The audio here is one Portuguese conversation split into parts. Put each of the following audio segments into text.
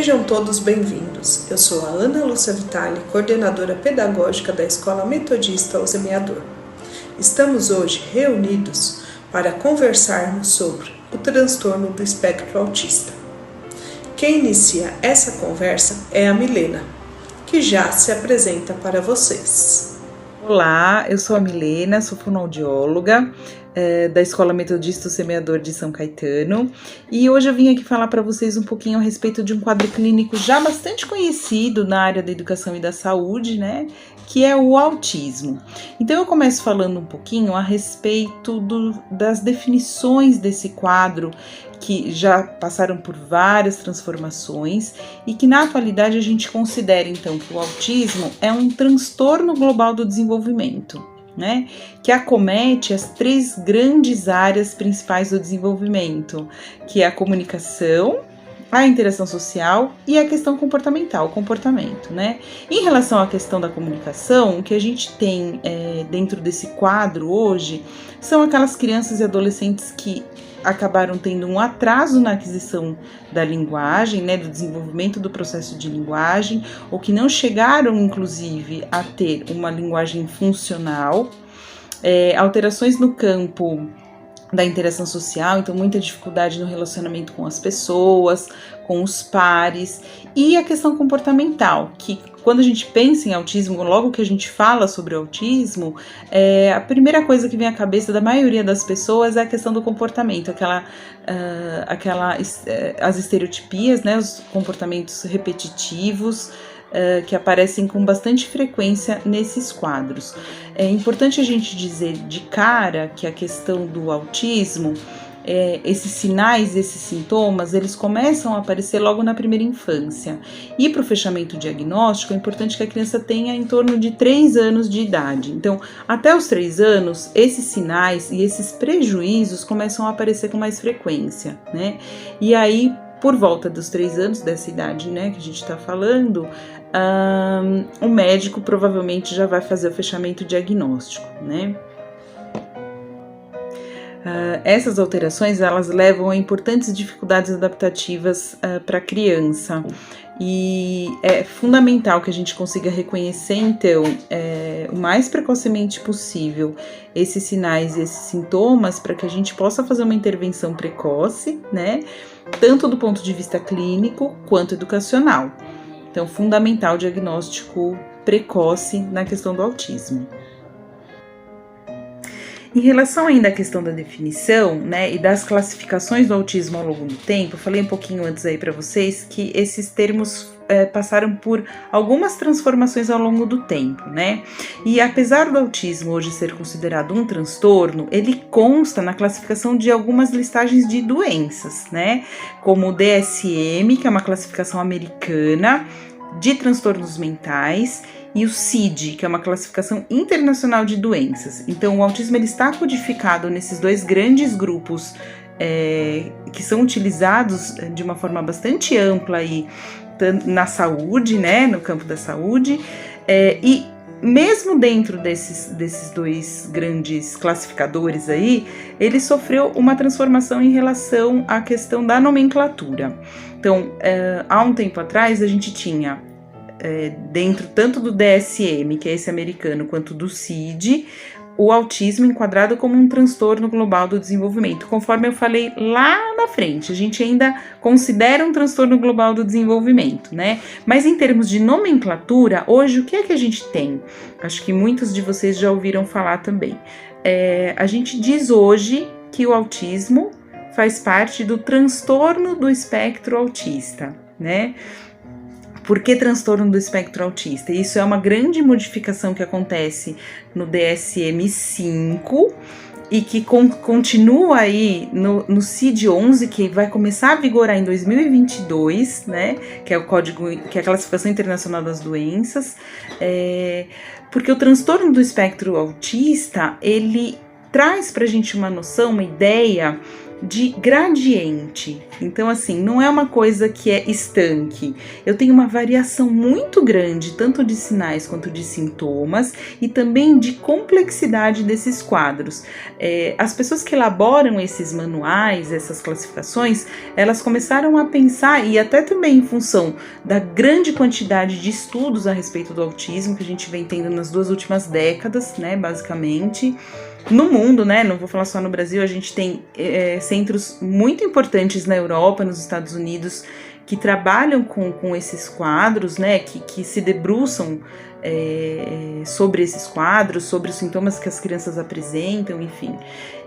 Sejam todos bem-vindos. Eu sou a Ana Lúcia Vitali, coordenadora pedagógica da Escola Metodista O Semeador. Estamos hoje reunidos para conversarmos sobre o transtorno do espectro autista. Quem inicia essa conversa é a Milena, que já se apresenta para vocês. Olá, eu sou a Milena, sou fonoaudióloga da Escola Metodista O Semeador de São Caetano, e hoje eu vim aqui falar para vocês um pouquinho a respeito de um quadro clínico já bastante conhecido na área da educação e da saúde, né, que é o autismo. Então eu começo falando um pouquinho a respeito das definições desse quadro, que já passaram por várias transformações e que na atualidade a gente considera então que o autismo é um transtorno global do desenvolvimento, né, que acomete as três grandes áreas principais do desenvolvimento, que é a comunicação, a interação social e a questão comportamental, o comportamento, né? Em relação à questão da comunicação, o que a gente tem dentro desse quadro hoje são aquelas crianças e adolescentes que acabaram tendo um atraso na aquisição da linguagem, né, do desenvolvimento do processo de linguagem, ou que não chegaram, inclusive, a ter uma linguagem funcional, alterações no campo da interação social, então muita dificuldade no relacionamento com as pessoas, com os pares, e a questão comportamental, que quando a gente pensa em autismo, logo que a gente fala sobre o autismo, a primeira coisa que vem à cabeça da maioria das pessoas é a questão do comportamento, as estereotipias, né, os comportamentos repetitivos, que aparecem com bastante frequência nesses quadros. É importante a gente dizer de cara que a questão do autismo, esses sinais, esses sintomas, eles começam a aparecer logo na primeira infância. E para o fechamento diagnóstico, é importante que a criança tenha em torno de 3 anos de idade. Então, até os 3 anos, esses sinais e esses prejuízos começam a aparecer com mais frequência, né? E aí, por volta dos 3 anos dessa idade, né, que a gente está falando, o médico provavelmente já vai fazer o fechamento diagnóstico, né? Essas alterações, elas levam a importantes dificuldades adaptativas para a criança, e é fundamental que a gente consiga reconhecer, então, o mais precocemente possível esses sinais e esses sintomas, para que a gente possa fazer uma intervenção precoce, né, tanto do ponto de vista clínico quanto educacional. Então, fundamental o diagnóstico precoce na questão do autismo. Em relação ainda à questão da definição, né, e das classificações do autismo ao longo do tempo, eu falei um pouquinho antes aí para vocês que esses termos passaram por algumas transformações ao longo do tempo, né? E apesar do autismo hoje ser considerado um transtorno, ele consta na classificação de algumas listagens de doenças, né? Como o DSM, que é uma classificação americana de transtornos mentais, e o CID, que é uma classificação internacional de doenças. Então, o autismo ele está codificado nesses dois grandes grupos que são utilizados de uma forma bastante ampla aí, na saúde, né, no campo da saúde, e mesmo dentro desses dois grandes classificadores aí, ele sofreu uma transformação em relação à questão da nomenclatura. Então, há um tempo atrás, a gente tinha dentro tanto do DSM, que é esse americano, quanto do CID, o autismo enquadrado como um transtorno global do desenvolvimento. Conforme eu falei lá na frente, a gente ainda considera um transtorno global do desenvolvimento, né? Mas em termos de nomenclatura, hoje o que é que a gente tem? Acho que muitos de vocês já ouviram falar também. A gente diz hoje que o autismo faz parte do transtorno do espectro autista, né? Por que transtorno do espectro autista? Isso é uma grande modificação que acontece no DSM-5 e que continua aí no CID-11, que vai começar a vigorar em 2022, né? Que é o código, que é a classificação internacional das doenças, porque o transtorno do espectro autista, ele traz pra gente uma noção, uma ideia de gradiente. Então, assim, não é uma coisa que é estanque. Eu tenho uma variação muito grande, tanto de sinais quanto de sintomas, e também de complexidade desses quadros. As pessoas que elaboram esses manuais, essas classificações, elas começaram a pensar, e até também em função da grande quantidade de estudos a respeito do autismo que a gente vem tendo nas 2 últimas décadas, né, basicamente, no mundo, né, não vou falar só no Brasil, a gente tem centros muito importantes na Europa, nos Estados Unidos, que trabalham com esses quadros, né, que se debruçam sobre esses quadros, sobre os sintomas que as crianças apresentam, enfim.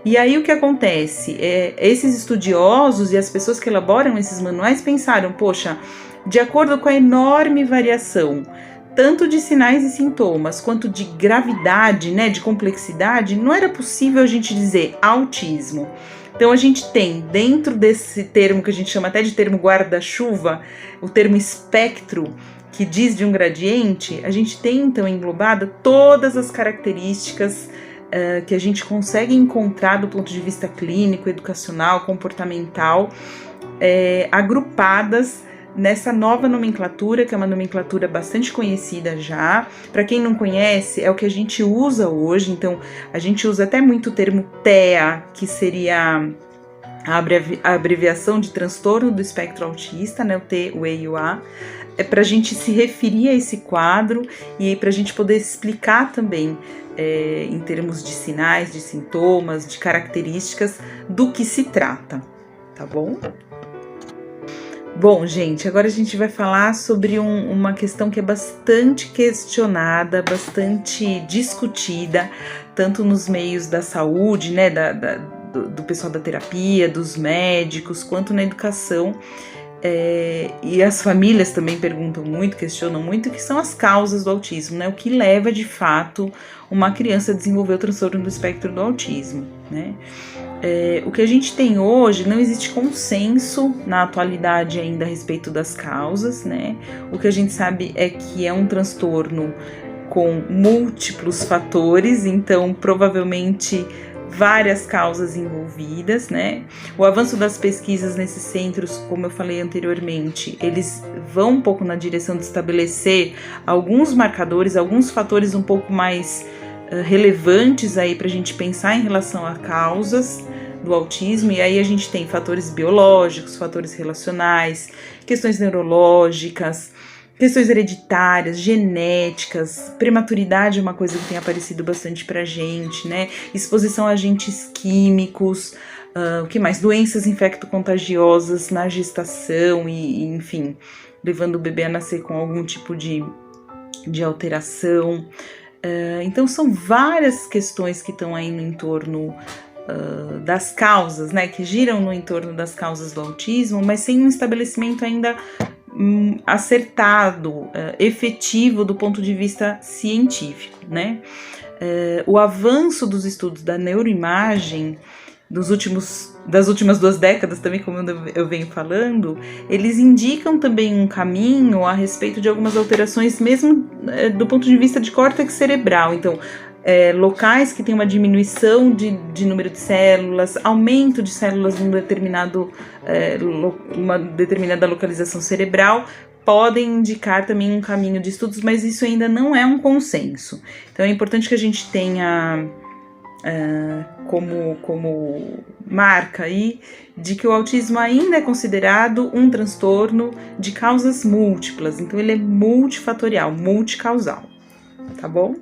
E aí o que acontece? Esses estudiosos e as pessoas que elaboram esses manuais pensaram, poxa, de acordo com a enorme variação, tanto de sinais e sintomas, quanto de gravidade, né, de complexidade, não era possível a gente dizer autismo. Então a gente tem, dentro desse termo que a gente chama até de termo guarda-chuva, o termo espectro, que diz de um gradiente, a gente tem então englobada todas as características que a gente consegue encontrar do ponto de vista clínico, educacional, comportamental, agrupadas nessa nova nomenclatura, que é uma nomenclatura bastante conhecida já. Para quem não conhece, é o que a gente usa hoje, então a gente usa até muito o termo TEA, que seria a abreviação de transtorno do espectro autista, né, o T, o E e o A, para a gente se referir a esse quadro e para a gente poder explicar também em termos de sinais, de sintomas, de características do que se trata, tá bom? Bom, gente, agora a gente vai falar sobre uma questão que é bastante questionada, bastante discutida, tanto nos meios da saúde, né, do pessoal da terapia, dos médicos, quanto na educação. E as famílias também perguntam muito, questionam muito, que são as causas do autismo, né? O que leva, de fato, uma criança a desenvolver o transtorno do espectro do autismo, né? O que a gente tem hoje, não existe consenso na atualidade ainda a respeito das causas, né? O que a gente sabe é que é um transtorno com múltiplos fatores, então provavelmente várias causas envolvidas, né? O avanço das pesquisas nesses centros, como eu falei anteriormente, eles vão um pouco na direção de estabelecer alguns marcadores, alguns fatores um pouco mais relevantes aí para a gente pensar em relação a causas do autismo, e aí a gente tem fatores biológicos, fatores relacionais, questões neurológicas, questões hereditárias, genéticas, prematuridade é uma coisa que tem aparecido bastante pra gente, né? Exposição a agentes químicos, o que mais? Doenças infecto-contagiosas na gestação e, enfim, levando o bebê a nascer com algum tipo de alteração. Então são várias questões que estão aí no entorno das causas, né? Que giram no entorno das causas do autismo, mas sem um estabelecimento ainda acertado, efetivo do ponto de vista científico, né? O avanço dos estudos da neuroimagem das últimas 2 décadas também, como eu venho falando, eles indicam também um caminho a respeito de algumas alterações mesmo do ponto de vista de córtex cerebral. Então, locais que têm uma diminuição de número de células, aumento de células num uma determinada localização cerebral, podem indicar também um caminho de estudos, mas isso ainda não é um consenso. Então é importante que a gente tenha como marca aí de que o autismo ainda é considerado um transtorno de causas múltiplas, então ele é multifatorial, multicausal, tá bom?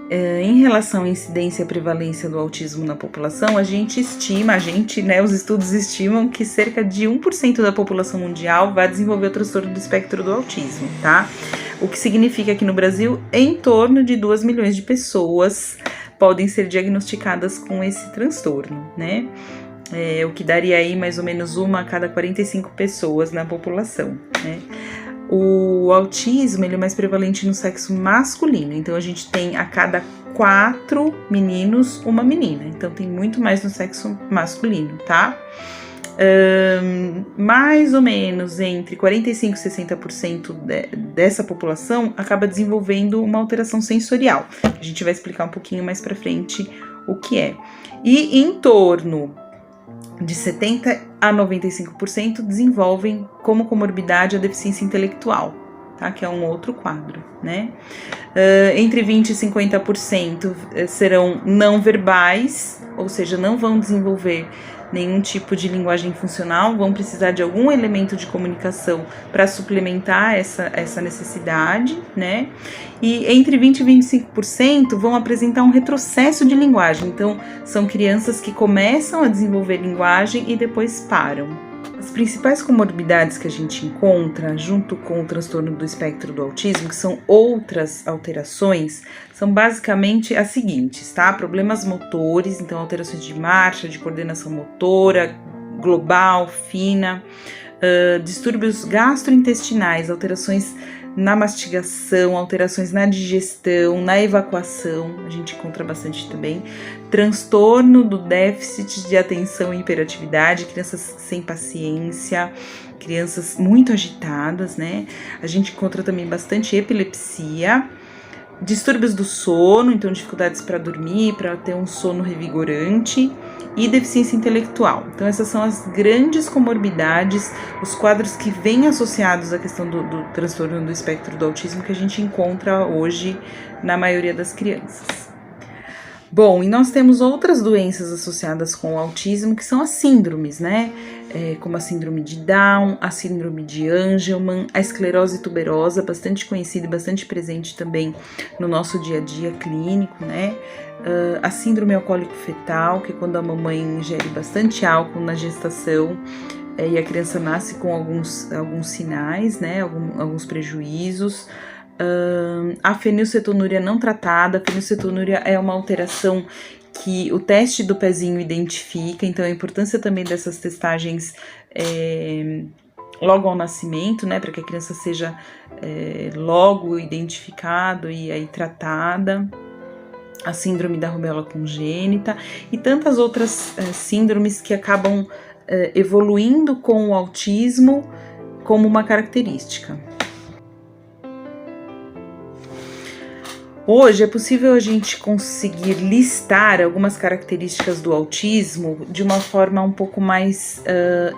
Em relação à incidência e prevalência do autismo na população, os estudos estimam que cerca de 1% da população mundial vai desenvolver o transtorno do espectro do autismo, tá? O que significa que no Brasil, em torno de 2 milhões de pessoas podem ser diagnosticadas com esse transtorno, né? O que daria aí mais ou menos 1 a cada 45 pessoas na população, né? O autismo ele é mais prevalente no sexo masculino, então a gente tem a cada 4 meninos uma menina, então tem muito mais no sexo masculino, tá? Mais ou menos entre 45% e 60% dessa população acaba desenvolvendo uma alteração sensorial. A gente vai explicar um pouquinho mais pra frente o que é. E em torno de 70 a 95% desenvolvem como comorbidade a deficiência intelectual, tá? Que é um outro quadro, né? Entre 20 e 50% serão não verbais, ou seja, não vão desenvolver nenhum tipo de linguagem funcional, vão precisar de algum elemento de comunicação para suplementar essa necessidade, né? E entre 20 e 25% vão apresentar um retrocesso de linguagem, então são crianças que começam a desenvolver linguagem e depois param. As principais comorbidades que a gente encontra, junto com o transtorno do espectro do autismo, que são outras alterações, são basicamente as seguintes, tá? Problemas motores, então alterações de marcha, de coordenação motora, global, fina, distúrbios gastrointestinais, alterações na mastigação, alterações na digestão, na evacuação, a gente encontra bastante também, transtorno do déficit de atenção e hiperatividade, crianças sem paciência, crianças muito agitadas, né? A gente encontra também bastante epilepsia, distúrbios do sono, então dificuldades para dormir, para ter um sono revigorante, e deficiência intelectual. Então essas são as grandes comorbidades, os quadros que vêm associados à questão do transtorno do espectro do autismo que a gente encontra hoje na maioria das crianças. Bom, e nós temos outras doenças associadas com o autismo, que são as síndromes, né? Como a síndrome de Down, a síndrome de Angelman, a esclerose tuberosa, bastante conhecida e bastante presente também no nosso dia a dia clínico, né? A síndrome alcoólico-fetal, que é quando a mamãe ingere bastante álcool na gestação e a criança nasce com alguns sinais, né? Alguns prejuízos. A fenilcetonúria não tratada. A fenilcetonúria é uma alteração que o teste do pezinho identifica, então a importância também dessas testagens logo ao nascimento, né, para que a criança seja logo identificada e aí tratada. A síndrome da rubéola congênita e tantas outras síndromes que acabam evoluindo com o autismo como uma característica. Hoje é possível a gente conseguir listar algumas características do autismo de uma forma um pouco mais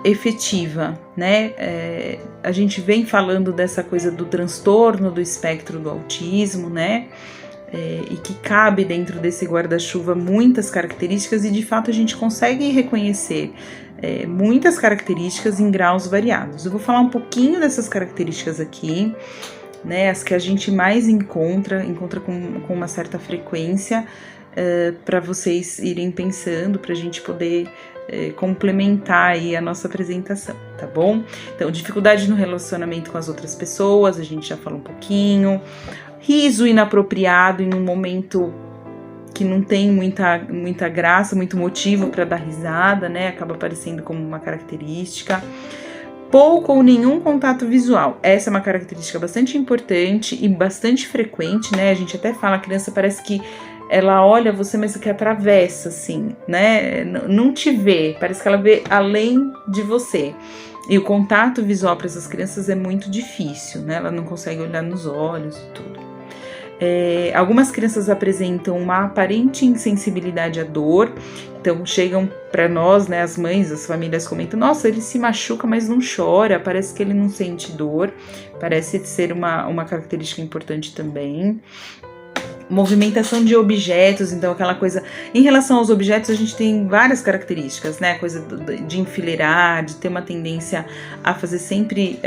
efetiva, né? A gente vem falando dessa coisa do transtorno do espectro do autismo, né? E que cabe dentro desse guarda-chuva muitas características e de fato a gente consegue reconhecer muitas características em graus variados. Eu vou falar um pouquinho dessas características aqui, né, as que a gente mais encontra com uma certa frequência, para vocês irem pensando, para a gente poder complementar aí a nossa apresentação, tá bom? Então, dificuldade no relacionamento com as outras pessoas, a gente já falou um pouquinho. Riso inapropriado em um momento que não tem muita graça, muito motivo para dar risada, né? Acaba aparecendo como uma característica. Pouco ou nenhum contato visual. Essa é uma característica bastante importante e bastante frequente, né? A gente até fala, a criança parece que ela olha você, mas que atravessa, assim, né? Não te vê, parece que ela vê além de você. E o contato visual para essas crianças é muito difícil, né? Ela não consegue olhar nos olhos e tudo. Algumas crianças apresentam uma aparente insensibilidade à dor, então chegam para nós, né, as mães, as famílias comentam, nossa, ele se machuca, mas não chora, parece que ele não sente dor, parece ser uma característica importante também. Movimentação de objetos, então aquela coisa, em relação aos objetos a gente tem várias características, né, coisa de enfileirar, de ter uma tendência a fazer sempre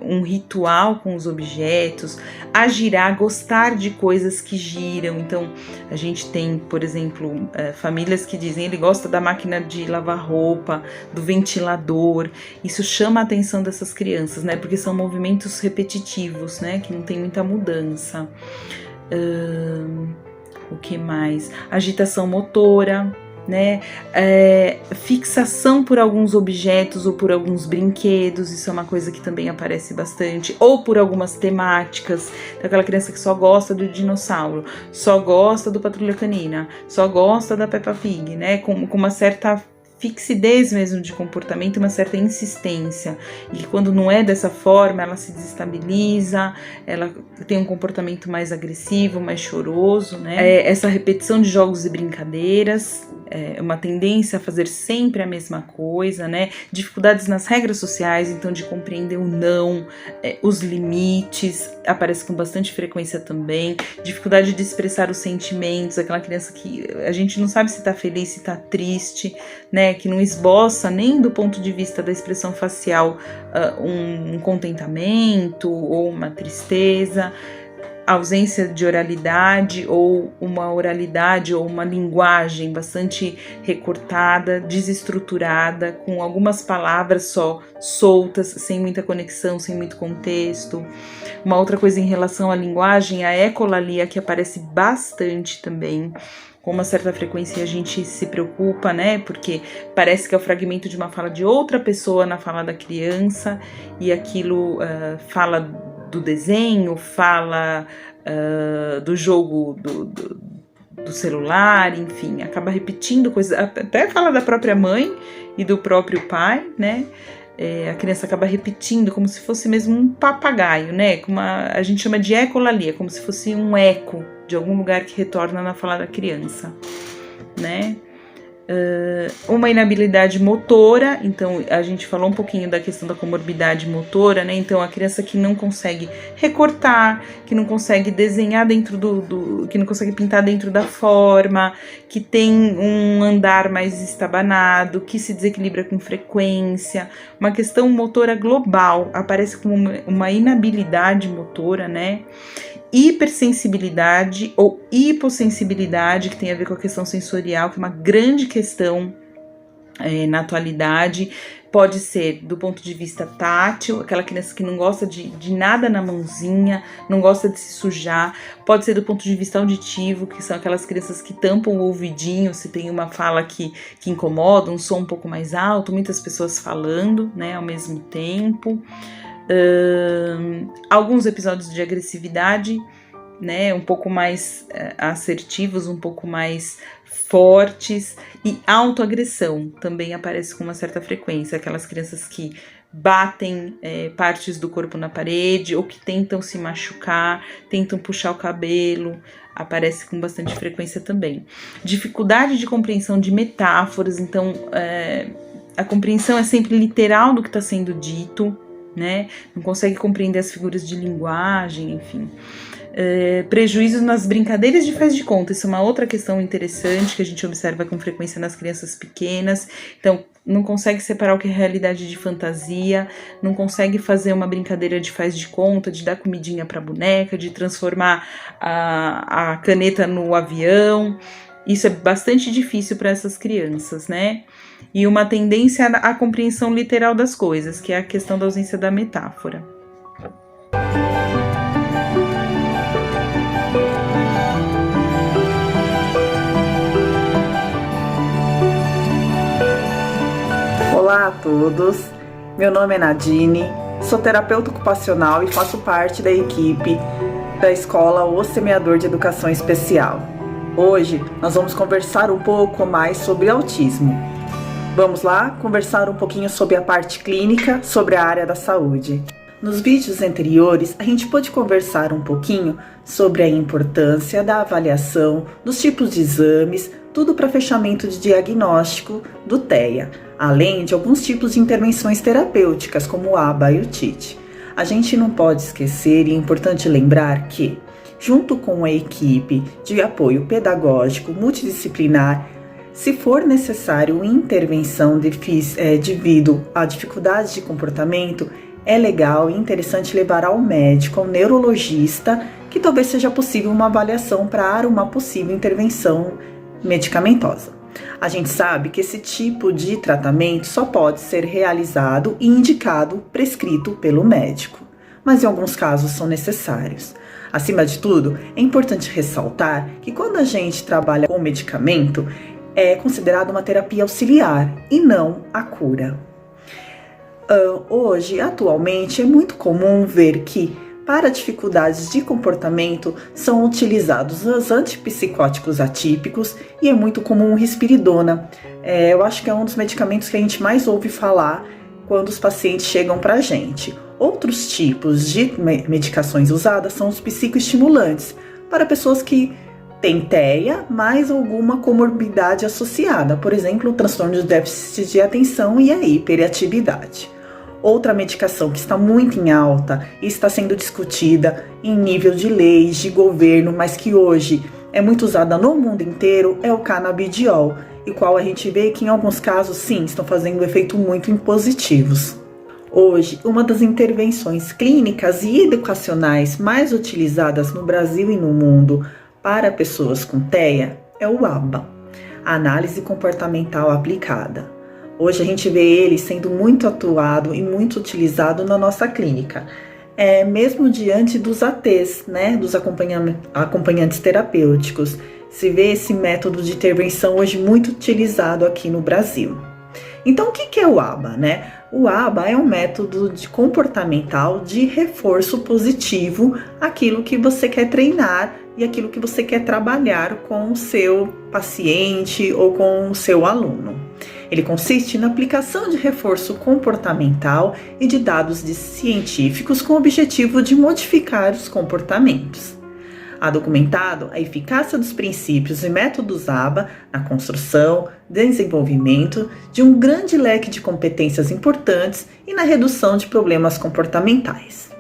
um ritual com os objetos, a girar, gostar de coisas que giram, então a gente tem, por exemplo, famílias que dizem, ele gosta da máquina de lavar roupa, do ventilador, isso chama a atenção dessas crianças, né, porque são movimentos repetitivos, né, que não tem muita mudança. O que mais? Agitação motora, né? Fixação por alguns objetos ou por alguns brinquedos, isso é uma coisa que também aparece bastante, ou por algumas temáticas, daquela criança que só gosta do dinossauro, só gosta do Patrulha Canina, só gosta da Peppa Pig, né? Com uma certa fixidez mesmo de comportamento, uma certa insistência, e que quando não é dessa forma, ela se desestabiliza, ela tem um comportamento mais agressivo, mais choroso, né? Essa repetição de jogos e brincadeiras, uma tendência a fazer sempre a mesma coisa, né? Dificuldades nas regras sociais, então de compreender o não, os limites, aparece com bastante frequência também. Dificuldade de expressar os sentimentos, aquela criança que a gente não sabe se tá feliz, se tá triste, né? Que não esboça nem do ponto de vista da expressão facial um contentamento ou uma tristeza. Ausência de oralidade ou uma oralidade ou uma linguagem bastante recortada, desestruturada, com algumas palavras só soltas, sem muita conexão, sem muito contexto. Uma outra coisa em relação à linguagem, a ecolalia, que aparece bastante também, com uma certa frequência a gente se preocupa, né? Porque parece que é o fragmento de uma fala de outra pessoa na fala da criança, e aquilo fala do desenho, fala do jogo do celular, enfim, acaba repetindo coisas, até fala da própria mãe e do próprio pai, né? A criança acaba repetindo como se fosse mesmo um papagaio, né? Como a gente chama de ecolalia, como se fosse um eco de algum lugar que retorna na fala da criança, né? Uma inabilidade motora, então a gente falou um pouquinho da questão da comorbidade motora, né? Então a criança que não consegue recortar, que não consegue desenhar dentro que não consegue pintar dentro da forma, que tem um andar mais estabanado, que se desequilibra com frequência, uma questão motora global, aparece como uma inabilidade motora, né? Hipersensibilidade ou hipossensibilidade, que tem a ver com a questão sensorial, que é uma grande questão na atualidade. Pode ser do ponto de vista tátil, aquela criança que não gosta de nada na mãozinha, não gosta de se sujar. Pode ser do ponto de vista auditivo, que são aquelas crianças que tampam o ouvidinho se tem uma fala que incomoda, um som um pouco mais alto, muitas pessoas falando, né, ao mesmo tempo. Alguns episódios de agressividade, né, um pouco mais assertivos, um pouco mais fortes, e autoagressão também aparece com uma certa frequência, aquelas crianças que batem partes do corpo na parede ou que tentam se machucar, tentam puxar o cabelo, aparece com bastante frequência também. Dificuldade de compreensão de metáforas, então a compreensão é sempre literal do que está sendo dito, né? Não consegue compreender as figuras de linguagem, enfim. Prejuízos nas brincadeiras de faz de conta, isso é uma outra questão interessante que a gente observa com frequência nas crianças pequenas. Então, não consegue separar o que é realidade de fantasia, não consegue fazer uma brincadeira de faz de conta, de dar comidinha para a boneca, de transformar a caneta no avião. Isso é bastante difícil para essas crianças, né? E uma tendência à compreensão literal das coisas, que é a questão da ausência da metáfora. Olá a todos, meu nome é Nadine, sou terapeuta ocupacional e faço parte da equipe da Escola O Semeador de Educação Especial. Hoje nós vamos conversar um pouco mais sobre autismo. Vamos lá conversar um pouquinho sobre a parte clínica, sobre a área da saúde. Nos vídeos anteriores, a gente pôde conversar um pouquinho sobre a importância da avaliação, dos tipos de exames, tudo para fechamento de diagnóstico do TEA, além de alguns tipos de intervenções terapêuticas, como o ABA e o TIT. A gente não pode esquecer, e é importante lembrar que, junto com a equipe de apoio pedagógico multidisciplinar, se for necessário intervenção devido a dificuldades de comportamento, é legal e interessante levar ao médico, ao neurologista, que talvez seja possível uma avaliação para uma possível intervenção medicamentosa. A gente sabe que esse tipo de tratamento só pode ser realizado e indicado, prescrito pelo médico, mas em alguns casos são necessários. Acima de tudo, é importante ressaltar que quando a gente trabalha com medicamento, é considerado uma terapia auxiliar e não a cura. Hoje, atualmente, é muito comum ver que Para dificuldades de comportamento, são utilizados os antipsicóticos atípicos e é muito comum o risperidona. Eu acho que é um dos medicamentos que a gente mais ouve falar quando os pacientes chegam para a gente. Outros tipos de medicações usadas são os psicoestimulantes, para pessoas que têm TEA, mais alguma comorbidade associada, por exemplo, o transtorno de déficit de atenção e a hiperatividade. Outra medicação que está muito em alta e está sendo discutida em nível de leis, de governo, mas que hoje é muito usada no mundo inteiro, é o canabidiol, e qual a gente vê que em alguns casos, sim, estão fazendo efeitos muito positivos. Hoje, uma das intervenções clínicas e educacionais mais utilizadas no Brasil e no mundo para pessoas com TEA é o ABA, a análise comportamental aplicada. Hoje a gente vê ele sendo muito atuado e muito utilizado na nossa clínica, mesmo diante dos ATs, né, dos acompanhantes terapêuticos. Se vê esse método de intervenção hoje muito utilizado aqui no Brasil. Então, o que é o ABA, né? O ABA é um método comportamental de reforço positivo àquilo que você quer treinar e aquilo que você quer trabalhar com o seu paciente ou com o seu aluno. Ele consiste na aplicação de reforço comportamental e de dados científicos com o objetivo de modificar os comportamentos. Há documentado a eficácia dos princípios e métodos ABA na construção, desenvolvimento de um grande leque de competências importantes e na redução de problemas comportamentais.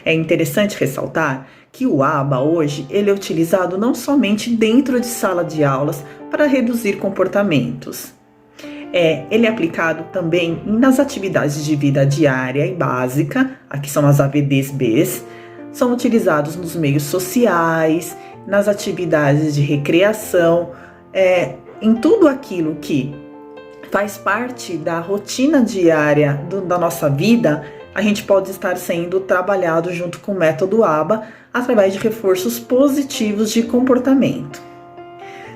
É interessante ressaltar que o ABA hoje ele é utilizado não somente dentro de sala de aulas para reduzir comportamentos. Ele é aplicado também nas atividades de vida diária e básica, aqui são as AVDs-Bs, são utilizados nos meios sociais, nas atividades de recreação, em tudo aquilo que faz parte da rotina diária da nossa vida, a gente pode estar sendo trabalhado junto com o método ABA através de reforços positivos de comportamento.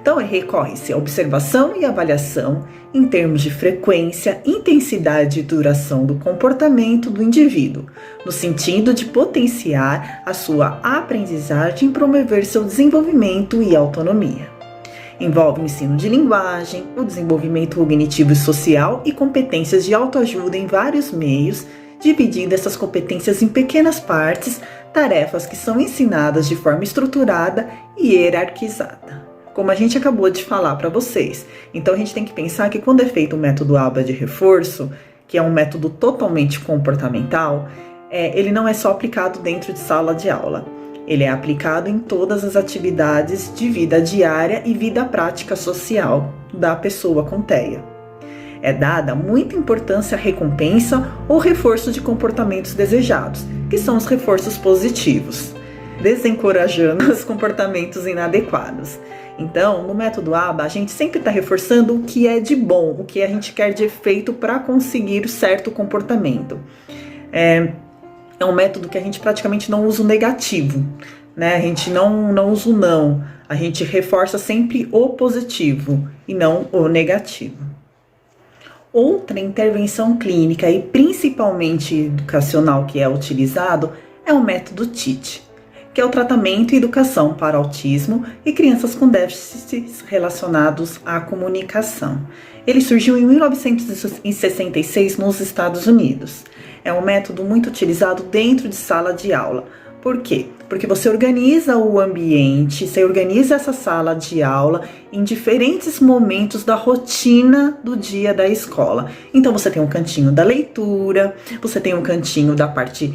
Então, recorre-se à observação e avaliação em termos de frequência, intensidade e duração do comportamento do indivíduo, no sentido de potenciar a sua aprendizagem e promover seu desenvolvimento e autonomia. Envolve o ensino de linguagem, o desenvolvimento cognitivo e social e competências de autoajuda em vários meios, dividindo essas competências em pequenas partes, tarefas que são ensinadas de forma estruturada e hierarquizada. Como a gente acabou de falar para vocês. Então a gente tem que pensar que quando é feito o método ABA de reforço, que é um método totalmente comportamental, ele não é só aplicado dentro de sala de aula. Ele é aplicado em todas as atividades de vida diária e vida prática social da pessoa com TEA. É dada muita importância à recompensa ou reforço de comportamentos desejados, que são os reforços positivos, desencorajando os comportamentos inadequados. Então, no método ABA, a gente sempre está reforçando o que é de bom, o que a gente quer de efeito para conseguir certo comportamento. É um método que a gente praticamente não usa o negativo, né? A gente não usa o não, a gente reforça sempre o positivo e não o negativo. Outra intervenção clínica e principalmente educacional que é utilizado é o método TEACH, que é o tratamento e educação para autismo e crianças com déficits relacionados à comunicação. Ele surgiu em 1966 nos Estados Unidos. É um método muito utilizado dentro de sala de aula. Por quê? Porque você organiza o ambiente, você organiza essa sala de aula em diferentes momentos da rotina do dia da escola. Então você tem um cantinho da leitura, você tem um cantinho da parte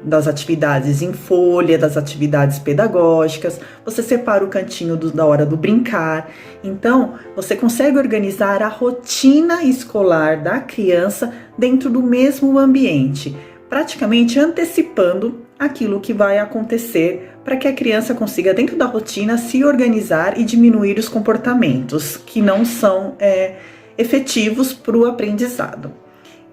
das atividades em folha, das atividades pedagógicas, você separa o cantinho da hora do brincar. Então você consegue organizar a rotina escolar da criança dentro do mesmo ambiente, praticamente antecipando aquilo que vai acontecer para que a criança consiga, dentro da rotina, se organizar e diminuir os comportamentos que não são efetivos para o aprendizado.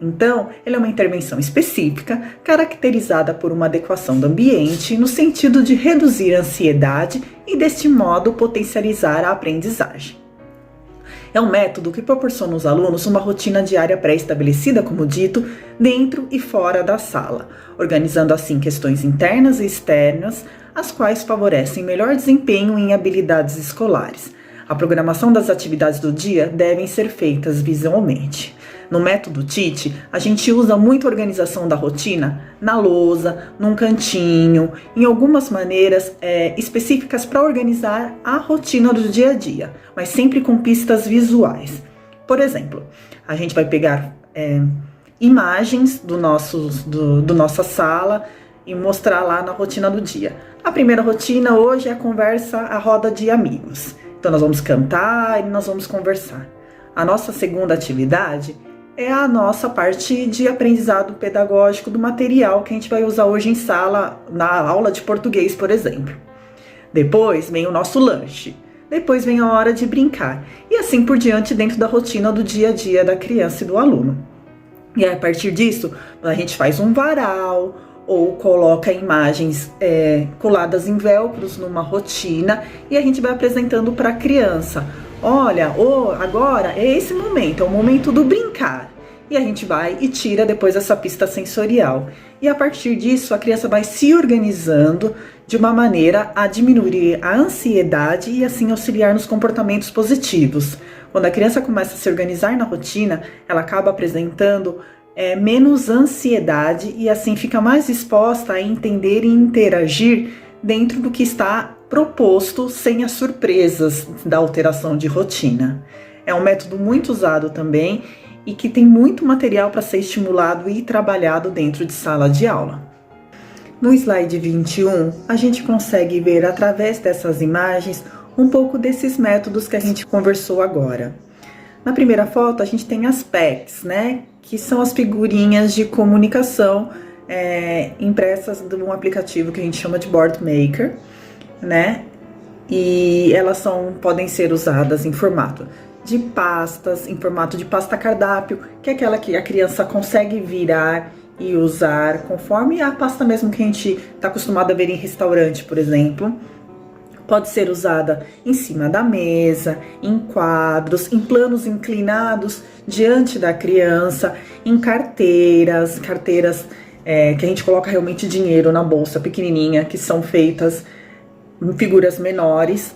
Então, ele é uma intervenção específica, caracterizada por uma adequação do ambiente, no sentido de reduzir a ansiedade e, deste modo, potencializar a aprendizagem. É um método que proporciona aos alunos uma rotina diária pré-estabelecida, como dito, dentro e fora da sala, organizando assim questões internas e externas, as quais favorecem melhor desempenho em habilidades escolares. A programação das atividades do dia devem ser feitas visualmente. No método TIT, a gente usa muito a organização da rotina na lousa, num cantinho, em algumas maneiras específicas para organizar a rotina do dia a dia, mas sempre com pistas visuais. Por exemplo, a gente vai pegar imagens do nossa sala e mostrar lá na rotina do dia. A primeira rotina hoje é a conversa, a roda de amigos. Então nós vamos cantar e nós vamos conversar. A nossa segunda atividade é a nossa parte de aprendizado pedagógico do material que a gente vai usar hoje em sala, na aula de português, por exemplo. Depois vem o nosso lanche. Depois vem a hora de brincar. E assim por diante dentro da rotina do dia a dia da criança e do aluno. E a partir disso, a gente faz um varal ou coloca imagens coladas em velcros numa rotina e a gente vai apresentando para a criança. Olha, agora é esse momento, é o momento do brincar. E a gente vai e tira depois essa pista sensorial. E a partir disso, a criança vai se organizando de uma maneira a diminuir a ansiedade e assim auxiliar nos comportamentos positivos. Quando a criança começa a se organizar na rotina, ela acaba apresentando menos ansiedade e assim fica mais disposta a entender e interagir dentro do que está proposto, sem as surpresas da alteração de rotina. É um método muito usado também e que tem muito material para ser estimulado e trabalhado dentro de sala de aula. No slide 21, a gente consegue ver através dessas imagens um pouco desses métodos que a gente conversou agora. Na primeira foto, a gente tem as PECs, né? Que são as figurinhas de comunicação impressas de um aplicativo que a gente chama de Board Maker, né? E elas podem ser usadas em formato de pastas, em formato de pasta cardápio, que é aquela que a criança consegue virar e usar conforme a pasta mesmo que a gente está acostumado a ver em restaurante, por exemplo. Pode ser usada em cima da mesa, em quadros, em planos inclinados diante da criança, em carteiras que a gente coloca realmente dinheiro na bolsa pequenininha, que são feitas em figuras menores,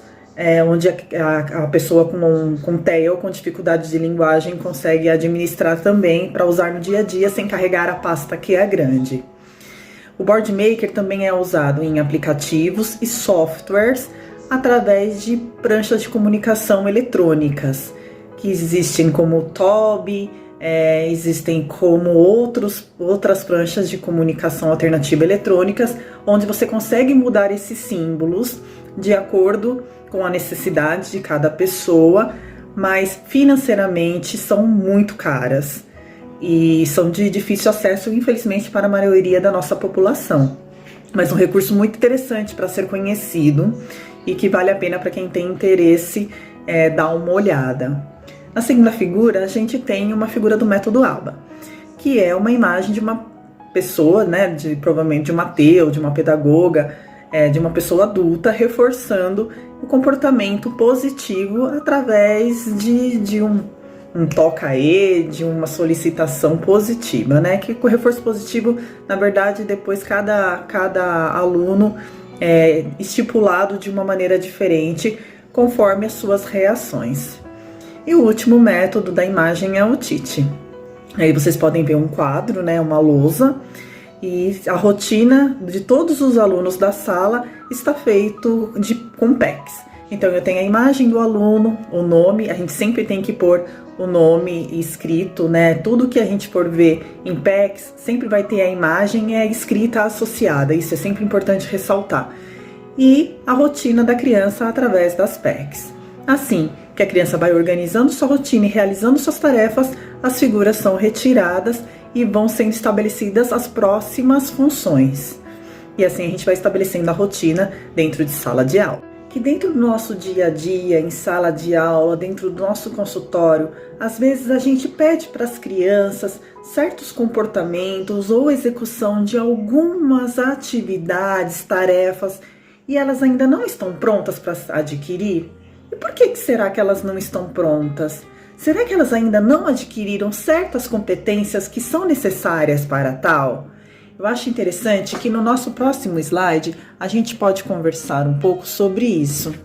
onde a pessoa com TEA ou com dificuldade de linguagem consegue administrar também para usar no dia a dia sem carregar a pasta que é grande. O Board Maker também é usado em aplicativos e softwares através de pranchas de comunicação eletrônicas, que existem como o TOB, existem como outras pranchas de comunicação alternativa eletrônicas, onde você consegue mudar esses símbolos de acordo com a necessidade de cada pessoa, mas financeiramente são muito caras e são de difícil acesso, infelizmente, para a maioria da nossa população. Mas um recurso muito interessante para ser conhecido e que vale a pena para quem tem interesse dar uma olhada. Na segunda figura, a gente tem uma figura do método ABA, que é uma imagem de uma pessoa, né, provavelmente de uma TEA ou de uma pedagoga, de uma pessoa adulta, reforçando o comportamento positivo através de um toca-e, de uma solicitação positiva, né? Que o reforço positivo, na verdade, depois cada aluno é estipulado de uma maneira diferente, conforme as suas reações. E o último método da imagem é o TIT. Aí vocês podem ver um quadro, né, uma lousa, e a rotina de todos os alunos da sala está feito com PECs. Então eu tenho a imagem do aluno, o nome, a gente sempre tem que pôr o nome escrito, né? Tudo que a gente for ver em PECs sempre vai ter a imagem escrita associada, isso é sempre importante ressaltar. E a rotina da criança através das PECs. Assim que a criança vai organizando sua rotina e realizando suas tarefas, as figuras são retiradas e vão sendo estabelecidas as próximas funções. E assim a gente vai estabelecendo a rotina dentro de sala de aula. Que dentro do nosso dia a dia, em sala de aula, dentro do nosso consultório, às vezes a gente pede para as crianças certos comportamentos ou execução de algumas atividades, tarefas, e elas ainda não estão prontas para adquirir. E por que será que elas não estão prontas? Será que elas ainda não adquiriram certas competências que são necessárias para tal? Eu acho interessante que no nosso próximo slide a gente pode conversar um pouco sobre isso.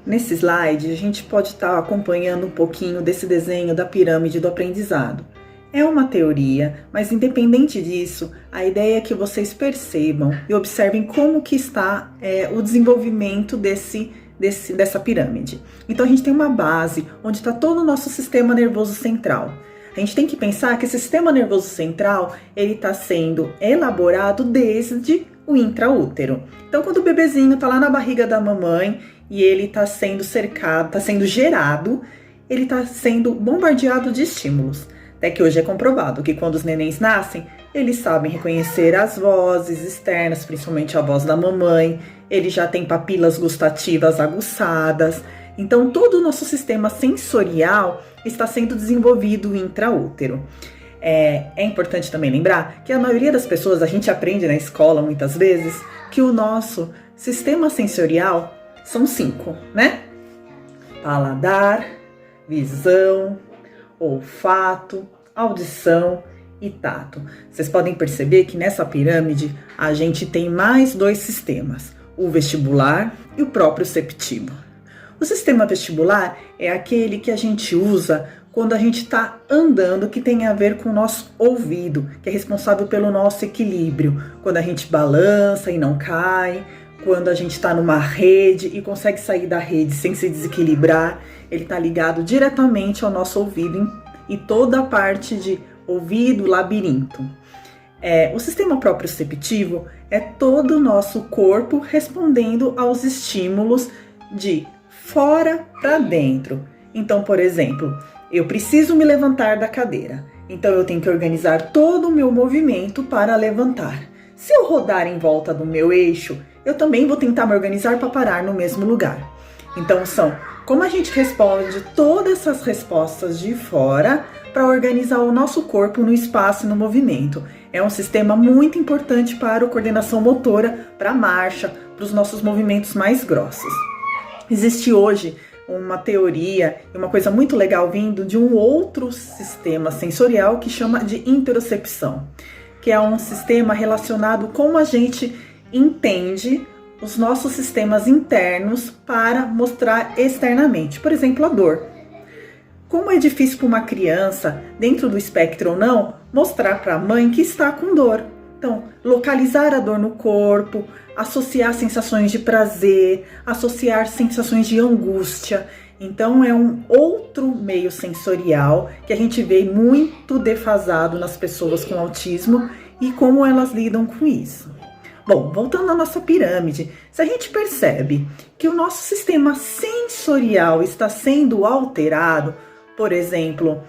Nesse slide a gente pode estar acompanhando um pouquinho desse desenho da pirâmide do aprendizado. É uma teoria, mas independente disso, a ideia é que vocês percebam e observem como que está o desenvolvimento dessa pirâmide. Então a gente tem uma base onde está todo o nosso sistema nervoso central. A gente tem que pensar que esse sistema nervoso central ele está sendo elaborado desde o intraútero. Então quando o bebezinho está lá na barriga da mamãe e ele está sendo cercado, está sendo gerado, ele está sendo bombardeado de estímulos. Até que hoje é comprovado que quando os nenéns nascem, eles sabem reconhecer as vozes externas, principalmente a voz da mamãe, eles já têm papilas gustativas aguçadas. Então, todo o nosso sistema sensorial está sendo desenvolvido intraútero. É importante também lembrar que a maioria das pessoas, a gente aprende na escola muitas vezes, que o nosso sistema sensorial são 5, né? Paladar, visão, olfato, audição e tato. Vocês podem perceber que nessa pirâmide a gente tem mais 2 sistemas, o vestibular e o proprioceptivo. O sistema vestibular é aquele que a gente usa quando a gente está andando, que tem a ver com o nosso ouvido, que é responsável pelo nosso equilíbrio, quando a gente balança e não cai, quando a gente está numa rede e consegue sair da rede sem se desequilibrar, ele está ligado diretamente ao nosso ouvido e toda a parte de ouvido, labirinto. O sistema proprioceptivo é todo o nosso corpo respondendo aos estímulos de fora para dentro. Então, por exemplo, eu preciso me levantar da cadeira, então eu tenho que organizar todo o meu movimento para levantar. Se eu rodar em volta do meu eixo, eu também vou tentar me organizar para parar no mesmo lugar. Então, como a gente responde todas essas respostas de fora para organizar o nosso corpo no espaço e no movimento. É um sistema muito importante para a coordenação motora, para a marcha, para os nossos movimentos mais grossos. Existe hoje uma teoria e uma coisa muito legal vindo de um outro sistema sensorial que chama de interocepção, que é um sistema relacionado com como a gente entende os nossos sistemas internos para mostrar externamente. Por exemplo, a dor. Como é difícil para uma criança, dentro do espectro ou não, mostrar para a mãe que está com dor. Então, localizar a dor no corpo, associar sensações de prazer, associar sensações de angústia. Então, é um outro meio sensorial que a gente vê muito defasado nas pessoas com autismo e como elas lidam com isso. Bom, voltando à nossa pirâmide, se a gente percebe que o nosso sistema sensorial está sendo alterado, por exemplo,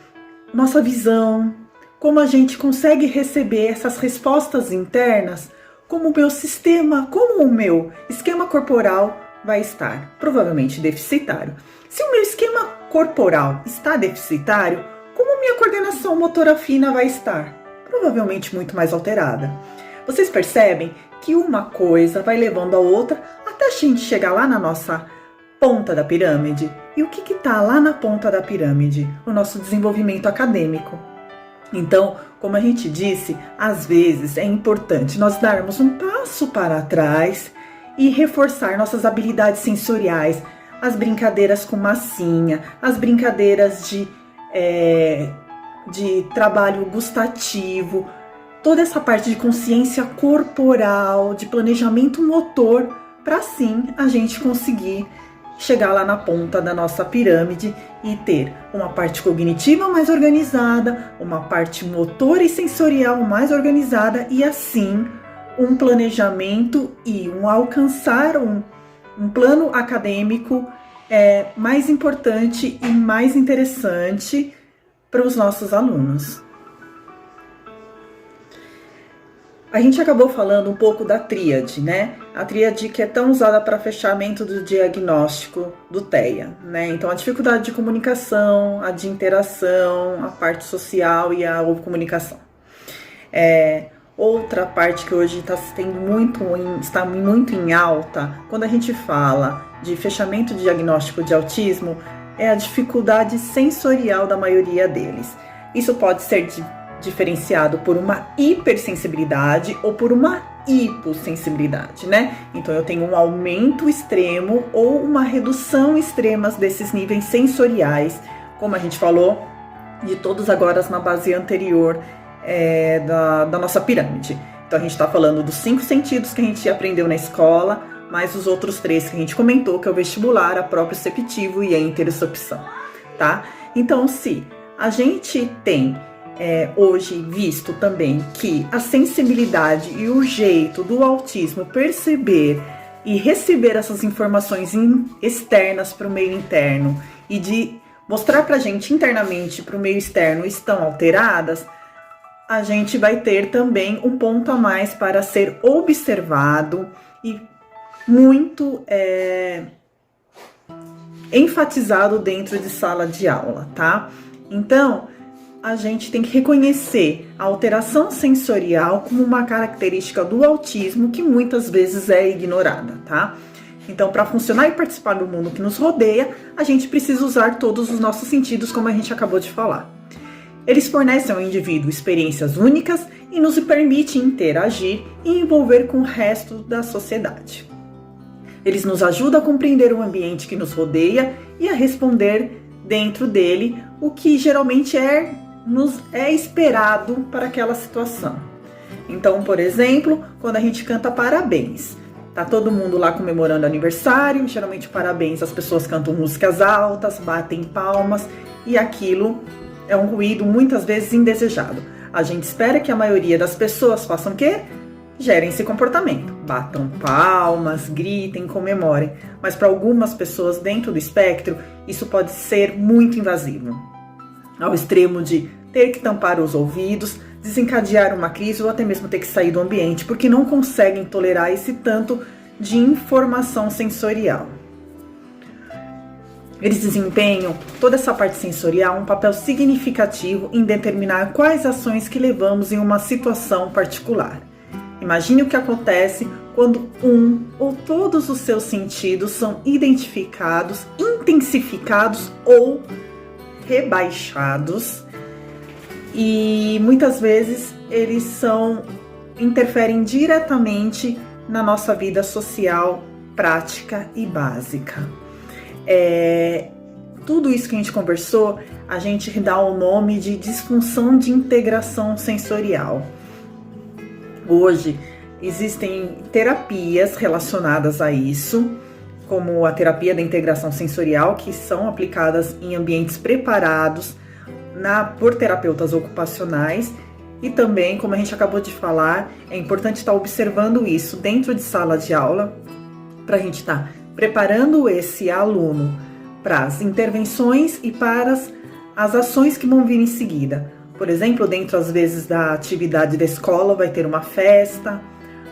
nossa visão, como a gente consegue receber essas respostas internas, como o meu esquema corporal vai estar provavelmente deficitário. Se o meu esquema corporal está deficitário, como minha coordenação motora fina vai estar? Provavelmente muito mais alterada. Vocês percebem que uma coisa vai levando a outra até a gente chegar lá na nossa ponta da pirâmide. E o que está lá na ponta da pirâmide? O nosso desenvolvimento acadêmico. Então, como a gente disse, às vezes é importante nós darmos um passo para trás e reforçar nossas habilidades sensoriais, as brincadeiras com massinha, as brincadeiras de trabalho gustativo, toda essa parte de consciência corporal, de planejamento motor, para assim a gente conseguir chegar lá na ponta da nossa pirâmide e ter uma parte cognitiva mais organizada, uma parte motora e sensorial mais organizada e assim um planejamento e alcançar um plano acadêmico mais importante e mais interessante para os nossos alunos. A gente acabou falando um pouco da tríade, né? A tríade que é tão usada para fechamento do diagnóstico do TEA, né? Então, a dificuldade de comunicação, a de interação, a parte social e a comunicação. Outra parte que hoje está muito em alta, quando a gente fala de fechamento de diagnóstico de autismo, é a dificuldade sensorial da maioria deles. Isso pode ser diferenciado por uma hipersensibilidade ou por uma hipossensibilidade, né? Então eu tenho um aumento extremo ou uma redução extrema desses níveis sensoriais, como a gente falou de todos agora na base anterior da nossa pirâmide. Então a gente está falando dos 5 sentidos que a gente aprendeu na escola, mais os outros 3 que a gente comentou, que é o vestibular, a proprioceptivo e a interocepção, tá? Então, se a gente tem hoje visto também que a sensibilidade e o jeito do autismo perceber e receber essas informações externas para o meio interno e de mostrar para a gente internamente para o meio externo estão alteradas, a gente vai ter também um ponto a mais para ser observado e muito enfatizado dentro de sala de aula, tá? Então, a gente tem que reconhecer a alteração sensorial como uma característica do autismo que muitas vezes é ignorada, tá? Então, para funcionar e participar do mundo que nos rodeia, a gente precisa usar todos os nossos sentidos, como a gente acabou de falar. Eles fornecem ao indivíduo experiências únicas e nos permitem interagir e envolver com o resto da sociedade. Eles nos ajudam a compreender o ambiente que nos rodeia e a responder dentro dele o que geralmente nos é esperado para aquela situação. Então, por exemplo, quando a gente canta parabéns, tá todo mundo lá comemorando aniversário, geralmente parabéns, as pessoas cantam músicas altas, batem palmas e aquilo é um ruído muitas vezes indesejado. A gente espera que a maioria das pessoas façam o quê? Gerem esse comportamento, batam palmas, gritem, comemorem, mas para algumas pessoas dentro do espectro, isso pode ser muito invasivo, ao extremo de ter que tampar os ouvidos, desencadear uma crise ou até mesmo ter que sair do ambiente, porque não conseguem tolerar esse tanto de informação sensorial. Eles desempenham toda essa parte sensorial um papel significativo em determinar quais ações que levamos em uma situação particular. Imagine o que acontece quando um ou todos os seus sentidos são identificados, intensificados ou rebaixados, e muitas vezes eles interferem diretamente na nossa vida social, prática e básica. Tudo isso que a gente conversou, a gente dá o nome de disfunção de integração sensorial. Hoje existem terapias relacionadas a isso, como a terapia da integração sensorial, que são aplicadas em ambientes preparados por terapeutas ocupacionais, e também, como a gente acabou de falar, é importante estar observando isso dentro de sala de aula, para a gente estar preparando esse aluno para as intervenções e para as ações que vão vir em seguida. Por exemplo, dentro às vezes da atividade da escola vai ter uma festa,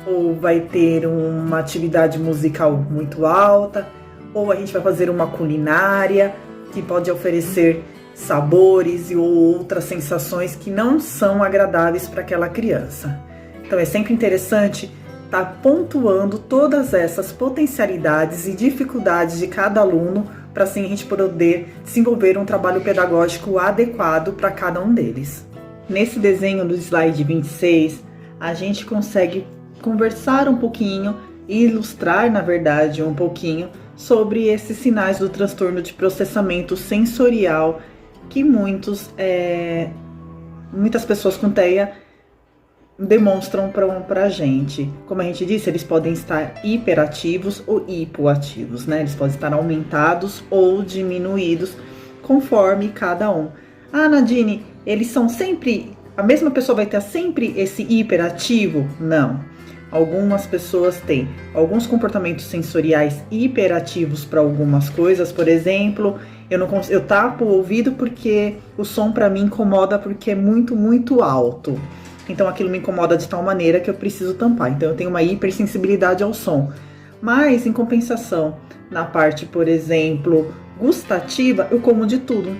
ou vai ter uma atividade musical muito alta, ou a gente vai fazer uma culinária que pode oferecer sabores ou outras sensações que não são agradáveis para aquela criança. Então é sempre interessante estar pontuando todas essas potencialidades e dificuldades de cada aluno para assim a gente poder desenvolver um trabalho pedagógico adequado para cada um deles. Nesse desenho do slide 26, a gente consegue conversar um pouquinho e ilustrar, na verdade, um pouquinho sobre esses sinais do transtorno de processamento sensorial que muitas pessoas com TEA demonstram para a gente. Como a gente disse, eles podem estar hiperativos ou hipoativos, né? Eles podem estar aumentados ou diminuídos conforme cada um. Ah, Nadine, eles são sempre... A mesma pessoa vai ter sempre esse hiperativo? Não. Algumas pessoas têm alguns comportamentos sensoriais hiperativos para algumas coisas. Por exemplo, eu tapo o ouvido porque o som para mim incomoda porque é muito, muito alto. Então aquilo me incomoda de tal maneira que eu preciso tampar. Então eu tenho uma hipersensibilidade ao som. Mas, em compensação, na parte, por exemplo, gustativa, eu como de tudo.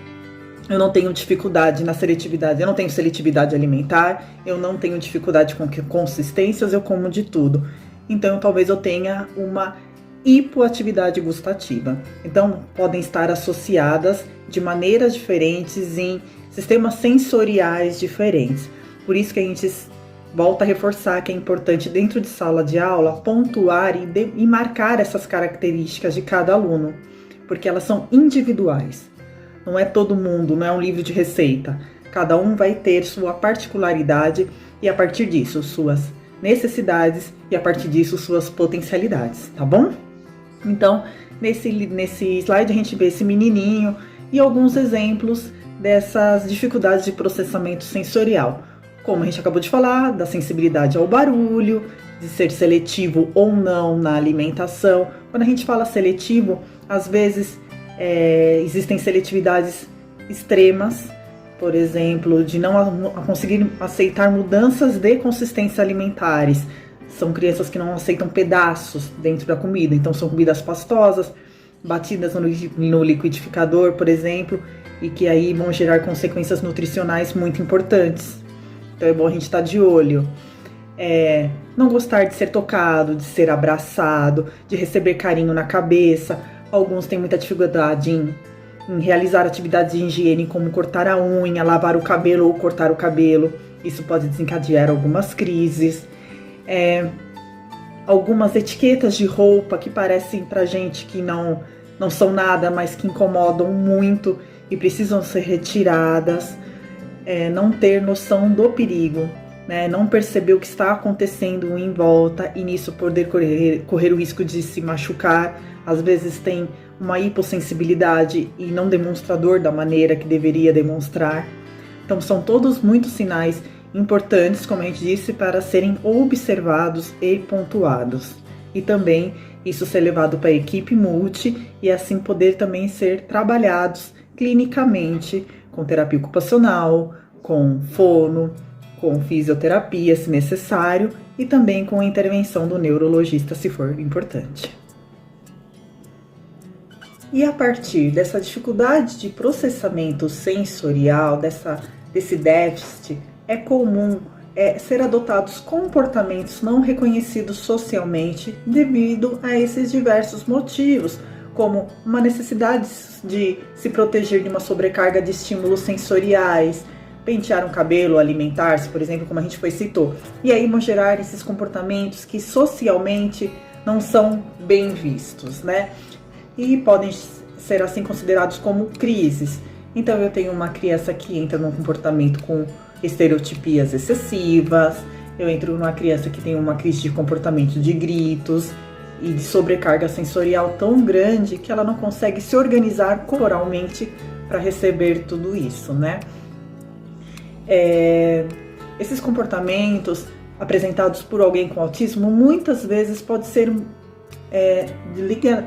Eu não tenho dificuldade na seletividade, eu não tenho seletividade alimentar, eu não tenho dificuldade com consistências, eu como de tudo. Então, talvez eu tenha uma hipoatividade gustativa. Então, podem estar associadas de maneiras diferentes em sistemas sensoriais diferentes. Por isso que a gente volta a reforçar que é importante, dentro de sala de aula, pontuar e marcar essas características de cada aluno, porque elas são individuais. Não é todo mundo, não é um livro de receita. Cada um vai ter sua particularidade e, a partir disso, suas necessidades e, a partir disso, suas potencialidades, tá bom? Então, nesse slide a gente vê esse menininho e alguns exemplos dessas dificuldades de processamento sensorial. Como a gente acabou de falar, da sensibilidade ao barulho, de ser seletivo ou não na alimentação. Quando a gente fala seletivo, às vezes existem seletividades extremas, por exemplo, de não conseguir aceitar mudanças de consistência alimentares. São crianças que não aceitam pedaços dentro da comida, então são comidas pastosas, batidas no liquidificador, por exemplo, e que aí vão gerar consequências nutricionais muito importantes. Então é bom a gente estar de olho. Não gostar de ser tocado, de ser abraçado, de receber carinho na cabeça. Alguns têm muita dificuldade em realizar atividades de higiene, como cortar a unha, lavar o cabelo ou cortar o cabelo. Isso pode desencadear algumas crises. Algumas etiquetas de roupa que parecem pra gente que não são nada, mas que incomodam muito e precisam ser retiradas. Não ter noção do perigo, né? Não perceber o que está acontecendo em volta e nisso poder correr o risco de se machucar. Às vezes tem uma hipossensibilidade e não demonstrador da maneira que deveria demonstrar. Então são todos muitos sinais importantes, como a gente disse, para serem observados e pontuados. E também isso ser levado para a equipe multi e assim poder também ser trabalhados clinicamente com terapia ocupacional, com fono, com fisioterapia, se necessário, e também com a intervenção do neurologista, se for importante. E a partir dessa dificuldade de processamento sensorial, desse déficit, é comum ser adotados comportamentos não reconhecidos socialmente devido a esses diversos motivos, como uma necessidade de se proteger de uma sobrecarga de estímulos sensoriais, pentear um cabelo, alimentar-se, por exemplo, como a gente citou. E aí vão gerar esses comportamentos que socialmente não são bem vistos, né? E podem ser assim considerados como crises. Então eu tenho uma criança que entra num comportamento com estereotipias excessivas, eu entro numa criança que tem uma crise de comportamento de gritos e de sobrecarga sensorial tão grande que ela não consegue se organizar corporalmente para receber tudo isso, né? Esses comportamentos apresentados por alguém com autismo muitas vezes podem ser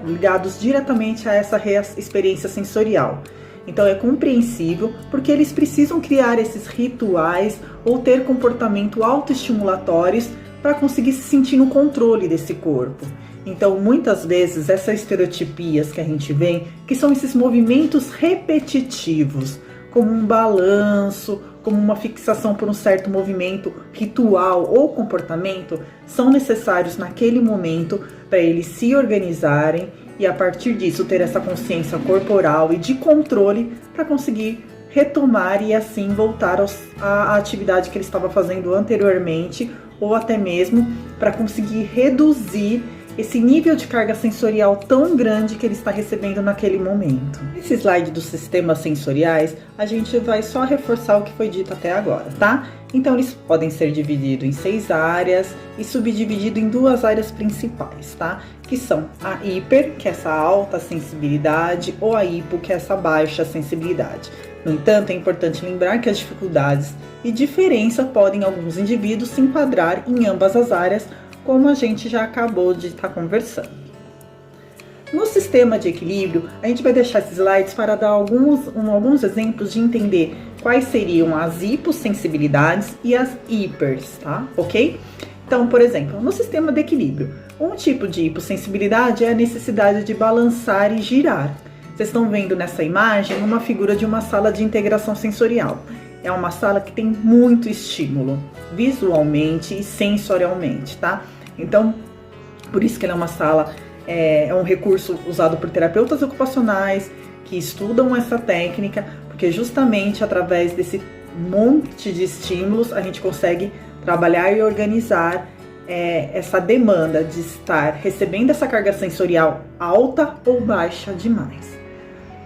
ligados diretamente a essa experiência sensorial. Então é compreensível porque eles precisam criar esses rituais ou ter comportamento autoestimulatórios para conseguir se sentir no controle desse corpo. Então muitas vezes essas estereotipias que a gente vê, que são esses movimentos repetitivos, como um balanço, como uma fixação por um certo movimento, ritual ou comportamento, são necessários naquele momento para eles se organizarem e a partir disso ter essa consciência corporal e de controle para conseguir retomar e assim voltar à atividade que ele estava fazendo anteriormente ou até mesmo para conseguir reduzir esse nível de carga sensorial tão grande que ele está recebendo naquele momento. Nesse slide dos sistemas sensoriais, a gente vai só reforçar o que foi dito até agora, tá? Então eles podem ser divididos em 6 áreas e subdivididos em 2 áreas principais, tá? Que são a hiper, que é essa alta sensibilidade, ou a hipo, que é essa baixa sensibilidade. No entanto, é importante lembrar que as dificuldades e diferença podem em alguns indivíduos se enquadrar em ambas as áreas, como a gente já acabou de estar conversando. No sistema de equilíbrio, a gente vai deixar esses slides para dar alguns exemplos de entender quais seriam as hipossensibilidades e as hipers, tá? Ok? Então, por exemplo, no sistema de equilíbrio, um tipo de hipossensibilidade é a necessidade de balançar e girar. Vocês estão vendo nessa imagem uma figura de uma sala de integração sensorial. É uma sala que tem muito estímulo, visualmente e sensorialmente, tá? Então, por isso que ela é uma sala, é um recurso usado por terapeutas ocupacionais que estudam essa técnica, porque justamente através desse monte de estímulos a gente consegue trabalhar e organizar essa demanda de estar recebendo essa carga sensorial alta ou baixa demais.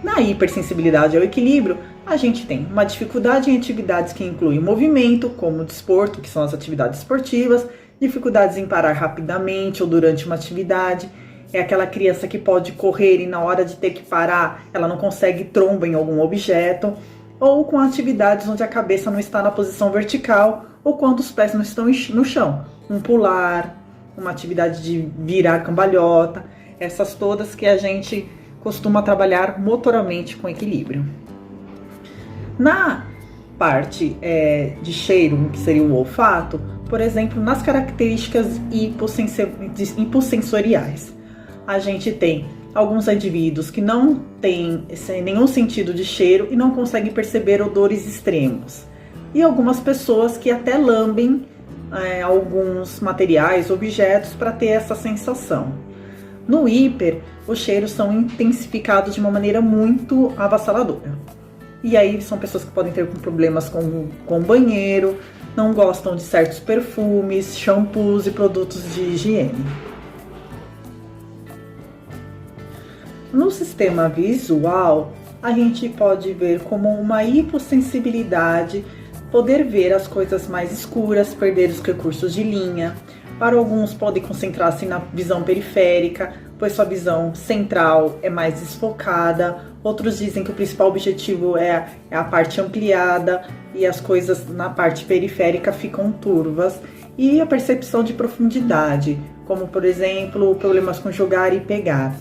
Na hipersensibilidade ao equilíbrio, a gente tem uma dificuldade em atividades que incluem movimento, como o desporto, que são as atividades esportivas, dificuldades em parar rapidamente ou durante uma atividade. É aquela criança que pode correr e na hora de ter que parar, ela não consegue tromba em algum objeto, ou com atividades onde a cabeça não está na posição vertical, ou quando os pés não estão no chão. Um pular, uma atividade de virar cambalhota, essas todas que a gente costuma trabalhar motoramente com equilíbrio. Na parte de cheiro, que seria o olfato, por exemplo, nas características hipossensoriais, a gente tem alguns indivíduos que não têm nenhum sentido de cheiro e não conseguem perceber odores extremos. E algumas pessoas que até lambem alguns materiais, objetos, para ter essa sensação. No hiper, os cheiros são intensificados de uma maneira muito avassaladora. E aí são pessoas que podem ter problemas com banheiro, não gostam de certos perfumes, shampoos e produtos de higiene. No sistema visual, a gente pode ver como uma hipossensibilidade, poder ver as coisas mais escuras, perder os recursos de linha. Para alguns podem concentrar-se na visão periférica, pois sua visão central é mais desfocada. Outros dizem que o principal objetivo é a parte ampliada e as coisas na parte periférica ficam turvas. E a percepção de profundidade, como por exemplo, problemas com jogar e pegar.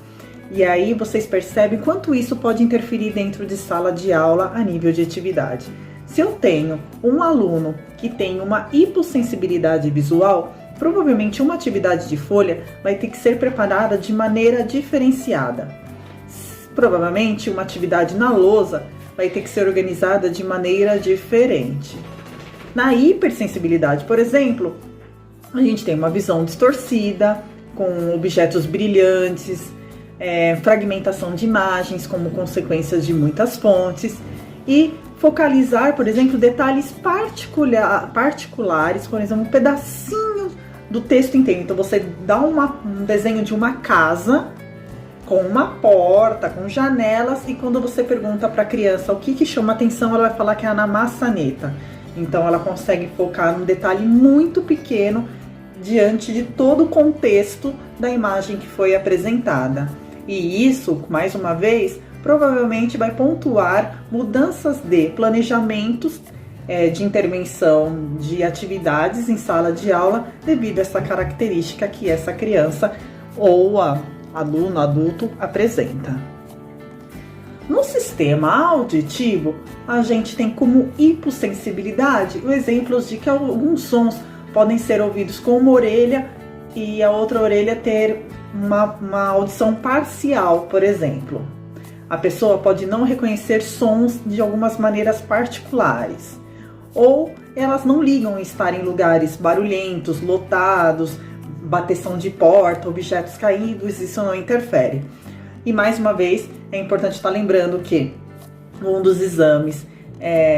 E aí vocês percebem quanto isso pode interferir dentro de sala de aula a nível de atividade. Se eu tenho um aluno que tem uma hipossensibilidade visual, provavelmente uma atividade de folha vai ter que ser preparada de maneira diferenciada. Provavelmente uma atividade na lousa vai ter que ser organizada de maneira diferente. Na hipersensibilidade, por exemplo, a gente tem uma visão distorcida, com objetos brilhantes, fragmentação de imagens como consequência de muitas fontes e focalizar, por exemplo, detalhes particulares, por exemplo, um pedacinho do texto inteiro. Então você dá um desenho de uma casa com uma porta, com janelas, e quando você pergunta para a criança o que chama atenção, ela vai falar que é na maçaneta. Então ela consegue focar num detalhe muito pequeno diante de todo o contexto da imagem que foi apresentada. E isso, mais uma vez, provavelmente vai pontuar mudanças de planejamentos de intervenção de atividades em sala de aula devido a essa característica que essa criança ou aluno, adulto apresenta. No sistema auditivo, a gente tem como hipossensibilidade exemplos de que alguns sons podem ser ouvidos com uma orelha e a outra orelha ter uma audição parcial, por exemplo. A pessoa pode não reconhecer sons de algumas maneiras particulares, ou elas não ligam em estar em lugares barulhentos, lotados, bateção de porta, objetos caídos, isso não interfere. E mais uma vez, é importante estar lembrando que um dos exames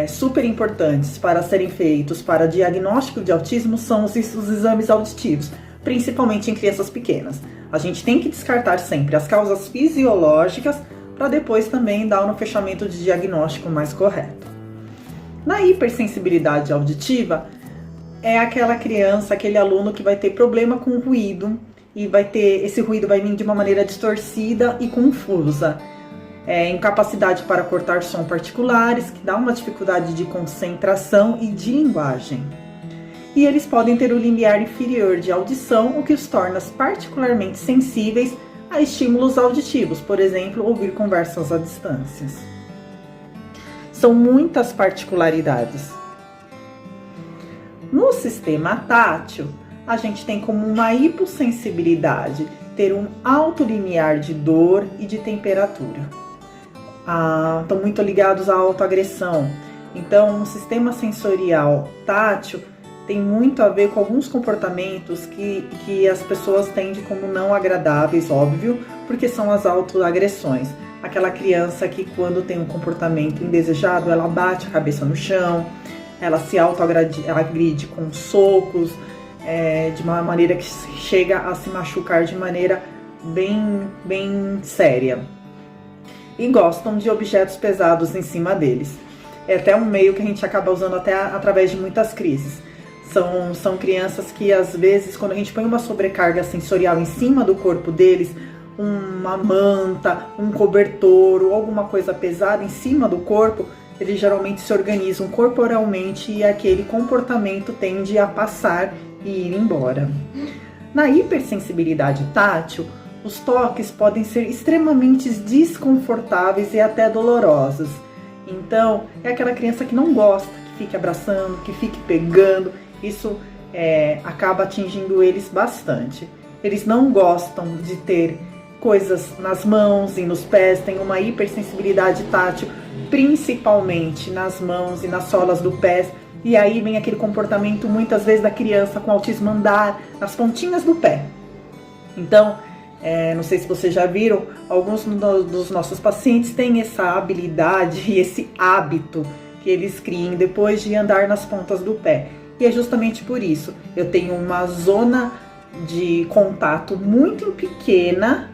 super importantes para serem feitos para diagnóstico de autismo são os exames auditivos, principalmente em crianças pequenas. A gente tem que descartar sempre as causas fisiológicas para depois também dar um fechamento de diagnóstico mais correto. Na hipersensibilidade auditiva, é aquela criança, aquele aluno que vai ter problema com ruído e esse ruído vai vir de uma maneira distorcida e confusa. Incapacidade para cortar som particulares, que dá uma dificuldade de concentração e de linguagem. E eles podem ter o limiar inferior de audição, o que os torna particularmente sensíveis a estímulos auditivos, por exemplo, ouvir conversas à distância. São muitas particularidades. No sistema tátil, a gente tem como uma hipossensibilidade ter um alto limiar de dor e de temperatura. estão muito ligados à autoagressão. Então, o sistema sensorial tátil tem muito a ver com alguns comportamentos que as pessoas tendem como não agradáveis, óbvio, porque são as autoagressões. Aquela criança que, quando tem um comportamento indesejado, ela bate a cabeça no chão, ela se autoagride com socos, de uma maneira que chega a se machucar de maneira bem séria. E gostam de objetos pesados em cima deles. É até um meio que a gente acaba usando até através de muitas crises. São crianças que, às vezes, quando a gente põe uma sobrecarga sensorial em cima do corpo deles, uma manta, um cobertor ou alguma coisa pesada em cima do corpo, eles geralmente se organizam corporalmente e aquele comportamento tende a passar e ir embora. Na hipersensibilidade tátil, os toques podem ser extremamente desconfortáveis e até dolorosos. Então, é aquela criança que não gosta, que fique abraçando, que fique pegando. Isso acaba atingindo eles bastante. Eles não gostam de ter coisas nas mãos e nos pés, tem uma hipersensibilidade tátil, principalmente nas mãos e nas solas do pé. E aí vem aquele comportamento, muitas vezes, da criança com autismo andar nas pontinhas do pé. Então, não sei se vocês já viram, alguns dos nossos pacientes têm essa habilidade e esse hábito que eles criam depois de andar nas pontas do pé. E é justamente por isso. Eu tenho uma zona de contato muito pequena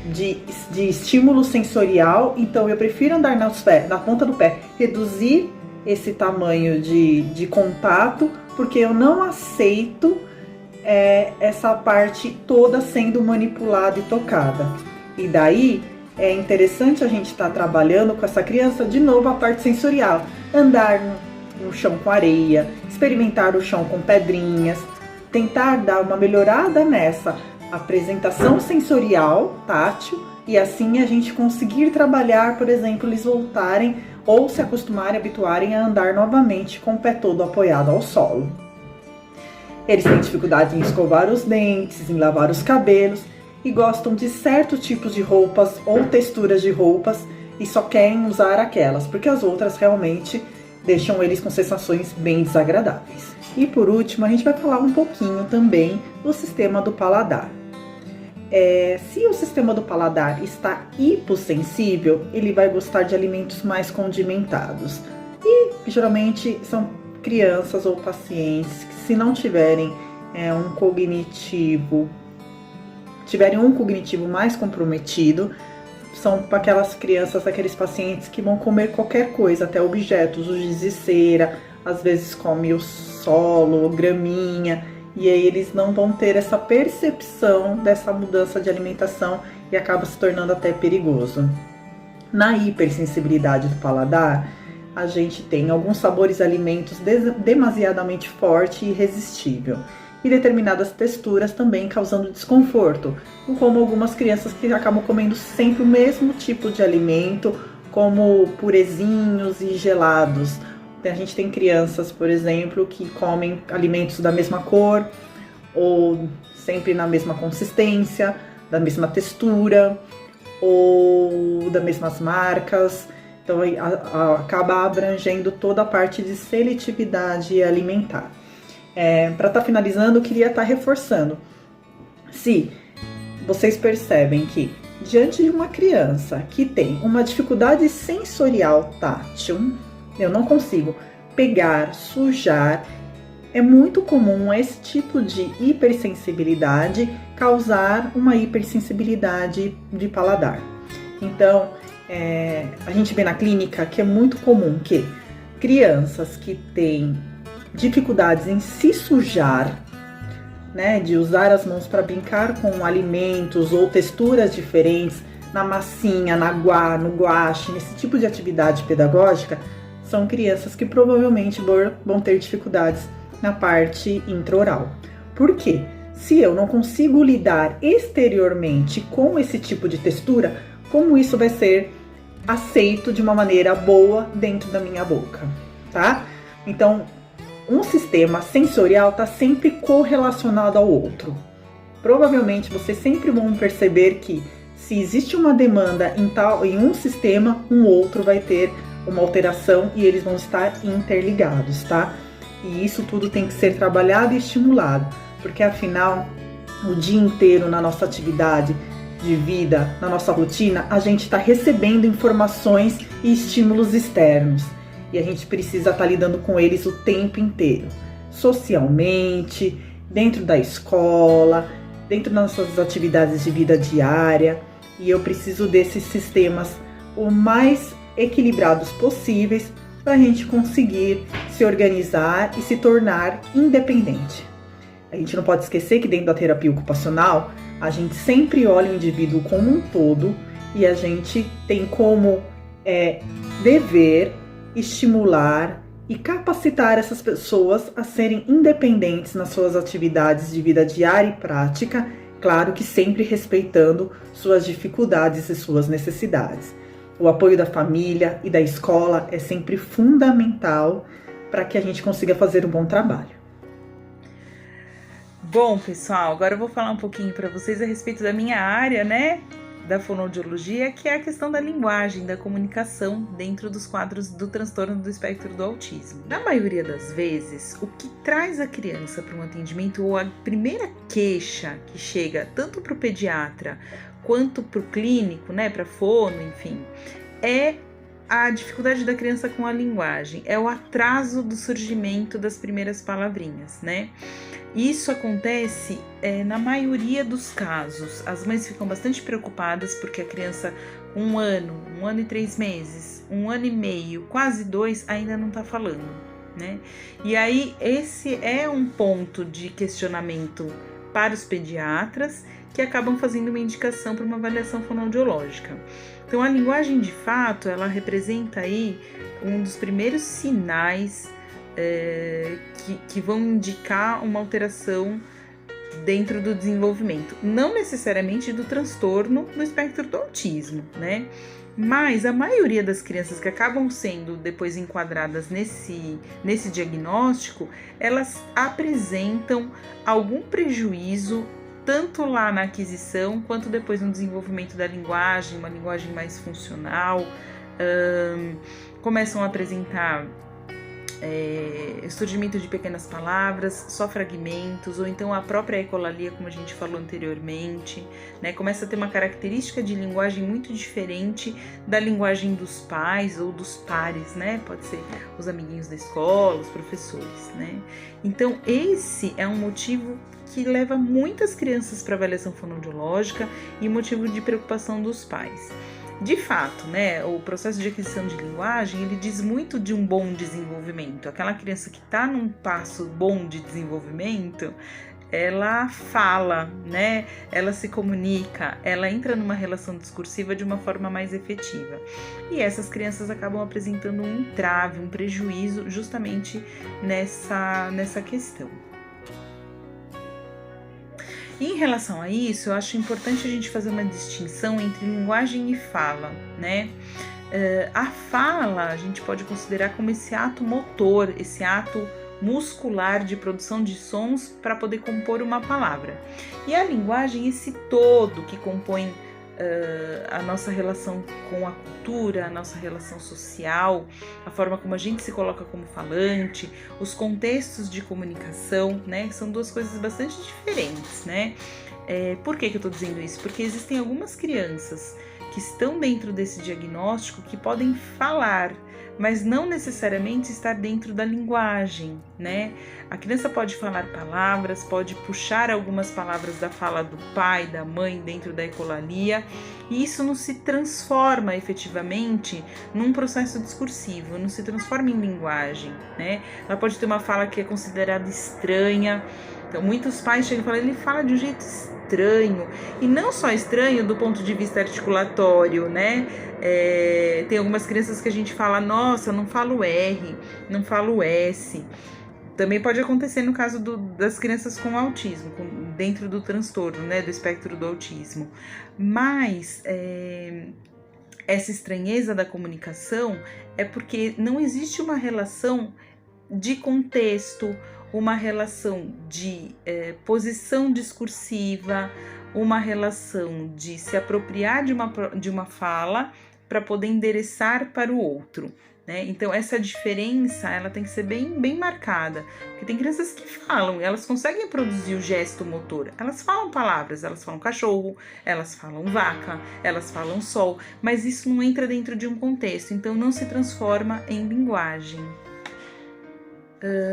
de estímulo sensorial, então eu prefiro andar na ponta do pé, reduzir esse tamanho de contato, porque eu não aceito essa parte toda sendo manipulada e tocada. E daí é interessante a gente estar trabalhando com essa criança de novo a parte sensorial, andar no chão com areia, experimentar o chão com pedrinhas, tentar dar uma melhorada nessa apresentação sensorial tátil e assim a gente conseguir trabalhar, por exemplo, eles voltarem ou se acostumarem, habituarem a andar novamente com o pé todo apoiado ao solo. Eles têm dificuldade em escovar os dentes, em lavar os cabelos e gostam de certos tipos de roupas ou texturas de roupas e só querem usar aquelas, porque as outras realmente deixam eles com sensações bem desagradáveis. E por último, a gente vai falar um pouquinho também do sistema do paladar. Se o sistema do paladar está hipossensível, ele vai gostar de alimentos mais condimentados. E geralmente são crianças ou pacientes que, se não tiverem um cognitivo mais comprometido, são aquelas crianças, aqueles pacientes que vão comer qualquer coisa, até objetos, o giz de cera, às vezes come o solo, graminha, e aí eles não vão ter essa percepção dessa mudança de alimentação e acaba se tornando até perigoso. Na hipersensibilidade do paladar, a gente tem alguns sabores de alimentos demasiadamente forte e irresistível, e determinadas texturas também causando desconforto, como algumas crianças que acabam comendo sempre o mesmo tipo de alimento, como purezinhos e gelados. A gente tem crianças, por exemplo, que comem alimentos da mesma cor, ou sempre na mesma consistência, da mesma textura, ou das mesmas marcas. Então acaba abrangendo toda a parte de seletividade alimentar. Para estar finalizando, eu queria estar reforçando. Se vocês percebem que, diante de uma criança que tem uma dificuldade sensorial tátil, eu não consigo pegar, sujar, é muito comum esse tipo de hipersensibilidade causar uma hipersensibilidade de paladar. Então, a gente vê na clínica que é muito comum que crianças que têm dificuldades em se sujar, né, de usar as mãos para brincar com alimentos ou texturas diferentes, na massinha, no guache, nesse tipo de atividade pedagógica, são crianças que provavelmente vão ter dificuldades na parte intraoral. Por quê? Se eu não consigo lidar exteriormente com esse tipo de textura, como isso vai ser aceito de uma maneira boa dentro da minha boca, tá? Então, um sistema sensorial está sempre correlacionado ao outro. Provavelmente vocês sempre vão perceber que Se existe uma demanda em um sistema, um outro vai ter uma alteração e eles vão estar interligados, tá? E isso tudo tem que ser trabalhado e estimulado, porque afinal, o dia inteiro na nossa atividade de vida, na nossa rotina, a gente está recebendo informações e estímulos externos. E a gente precisa estar lidando com eles o tempo inteiro. Socialmente, dentro da escola, dentro das nossas atividades de vida diária. E eu preciso desses sistemas o mais equilibrados possíveis para a gente conseguir se organizar e se tornar independente. A gente não pode esquecer que dentro da terapia ocupacional, a gente sempre olha o indivíduo como um todo e a gente tem como dever estimular e capacitar essas pessoas a serem independentes nas suas atividades de vida diária e prática, claro que sempre respeitando suas dificuldades e suas necessidades. O apoio da família e da escola é sempre fundamental para que a gente consiga fazer um bom trabalho. Bom, pessoal, agora eu vou falar um pouquinho para vocês a respeito da minha área, né, da fonoaudiologia, que é a questão da linguagem, da comunicação dentro dos quadros do transtorno do espectro do autismo. Na maioria das vezes, o que traz a criança para um atendimento, ou a primeira queixa que chega tanto para o pediatra quanto para o clínico, né, para fono, enfim, é a dificuldade da criança com a linguagem, é o atraso do surgimento das primeiras palavrinhas, né? Isso acontece na maioria dos casos. As mães ficam bastante preocupadas porque a criança com 1 ano e 3 meses, 1 ano e meio, quase 2, ainda não está falando, né? E aí esse é um ponto de questionamento para os pediatras que acabam fazendo uma indicação para uma avaliação fonoaudiológica. Então a linguagem de fato, ela representa aí um dos primeiros sinais que vão indicar uma alteração dentro do desenvolvimento, não necessariamente do transtorno no espectro do autismo, né? Mas a maioria das crianças que acabam sendo depois enquadradas nesse diagnóstico, elas apresentam algum prejuízo tanto lá na aquisição quanto depois no desenvolvimento da linguagem, uma linguagem mais funcional, começam a apresentar surgimento de pequenas palavras, só fragmentos, ou então a própria ecolalia, como a gente falou anteriormente, né? Começa a ter uma característica de linguagem muito diferente da linguagem dos pais ou dos pares, né? Pode ser os amiguinhos da escola, os professores, né? Então esse é um motivo que leva muitas crianças para avaliação fonoaudiológica e motivo de preocupação dos pais. De fato, né, o processo de aquisição de linguagem, ele diz muito de um bom desenvolvimento. Aquela criança que está num passo bom de desenvolvimento, ela fala, né, ela se comunica, ela entra numa relação discursiva de uma forma mais efetiva. E essas crianças acabam apresentando um entrave, um prejuízo justamente nessa questão. E em relação a isso, eu acho importante a gente fazer uma distinção entre linguagem e fala, né? A fala a gente pode considerar como esse ato motor, esse ato muscular de produção de sons para poder compor uma palavra. E a linguagem, esse todo que compõe a nossa relação com a cultura, a nossa relação social, a forma como a gente se coloca como falante, os contextos de comunicação, né? São duas coisas bastante diferentes, né? Por que eu estou dizendo isso? Porque existem algumas crianças que estão dentro desse diagnóstico que podem falar, mas não necessariamente estar dentro da linguagem, né? A criança pode falar palavras, pode puxar algumas palavras da fala do pai, da mãe dentro da ecolalia, e isso não se transforma efetivamente num processo discursivo, não se transforma em linguagem, né? Ela pode ter uma fala que é considerada estranha. Então, muitos pais chegam e falam, ele fala de um jeito estranho, e não só estranho do ponto de vista articulatório, né? Tem algumas crianças que a gente fala, nossa, não falo R, não falo S. Também pode acontecer no caso das crianças com autismo, dentro do transtorno, né, do espectro do autismo. Mas essa estranheza da comunicação é porque não existe uma relação de contexto, uma relação de posição discursiva, uma relação de se apropriar de uma fala para poder endereçar para o outro, né? Então essa diferença ela tem que ser bem marcada, porque tem crianças que falam, elas conseguem produzir o gesto motor, elas falam palavras, elas falam cachorro, elas falam vaca, elas falam sol, mas isso não entra dentro de um contexto, então não se transforma em linguagem.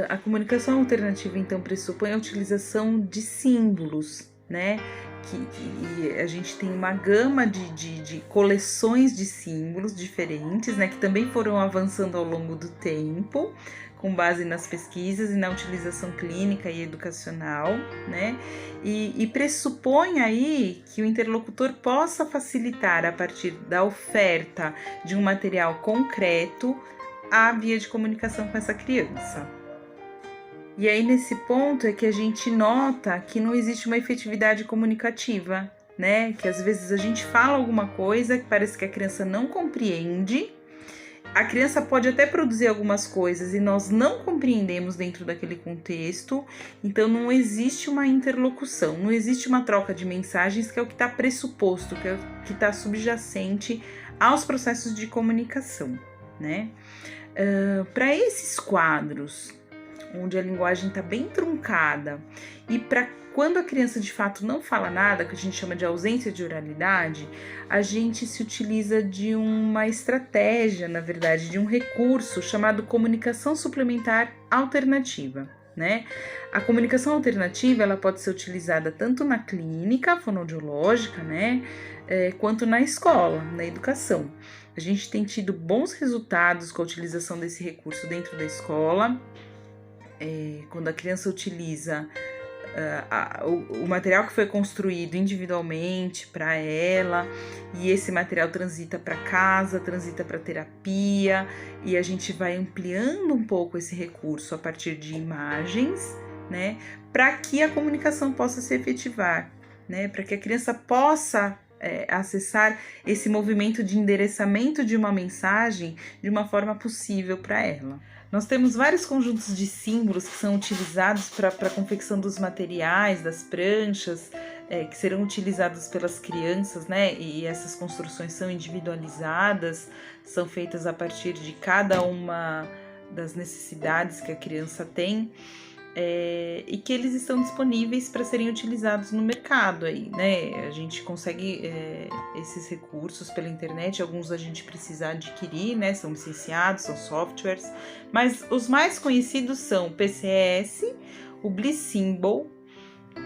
A comunicação alternativa então pressupõe a utilização de símbolos, né? Que a gente tem uma gama de coleções de símbolos diferentes, né, que também foram avançando ao longo do tempo, com base nas pesquisas e na utilização clínica e educacional, né, e pressupõe aí que o interlocutor possa facilitar, a partir da oferta de um material concreto, a via de comunicação com essa criança. E aí, nesse ponto, é que a gente nota que não existe uma efetividade comunicativa, né? Que às vezes a gente fala alguma coisa que parece que a criança não compreende. A criança pode até produzir algumas coisas e nós não compreendemos dentro daquele contexto. Então, não existe uma interlocução, não existe uma troca de mensagens, que é o que está pressuposto, que é o que está subjacente aos processos de comunicação, né? Para esses quadros, onde a linguagem está bem truncada, e para quando a criança de fato não fala nada, que a gente chama de ausência de oralidade, a gente se utiliza de uma estratégia, na verdade, de um recurso chamado comunicação suplementar alternativa, né? A comunicação alternativa ela pode ser utilizada tanto na clínica fonoaudiológica, né, quanto na escola, na educação. A gente tem tido bons resultados com a utilização desse recurso dentro da escola. Quando a criança utiliza o material que foi construído individualmente para ela, e esse material transita para casa, transita para terapia, e a gente vai ampliando um pouco esse recurso a partir de imagens, né, para que a comunicação possa se efetivar, né, para que a criança possa acessar esse movimento de endereçamento de uma mensagem de uma forma possível para ela. Nós temos vários conjuntos de símbolos que são utilizados para a confecção dos materiais, das pranchas, que serão utilizados pelas crianças, né? E essas construções são individualizadas, são feitas a partir de cada uma das necessidades que a criança tem. E que eles estão disponíveis para serem utilizados no mercado aí, né? A gente consegue esses recursos pela internet, alguns a gente precisa adquirir, né? São licenciados, são softwares, mas os mais conhecidos são o PCS, o Blisymbol,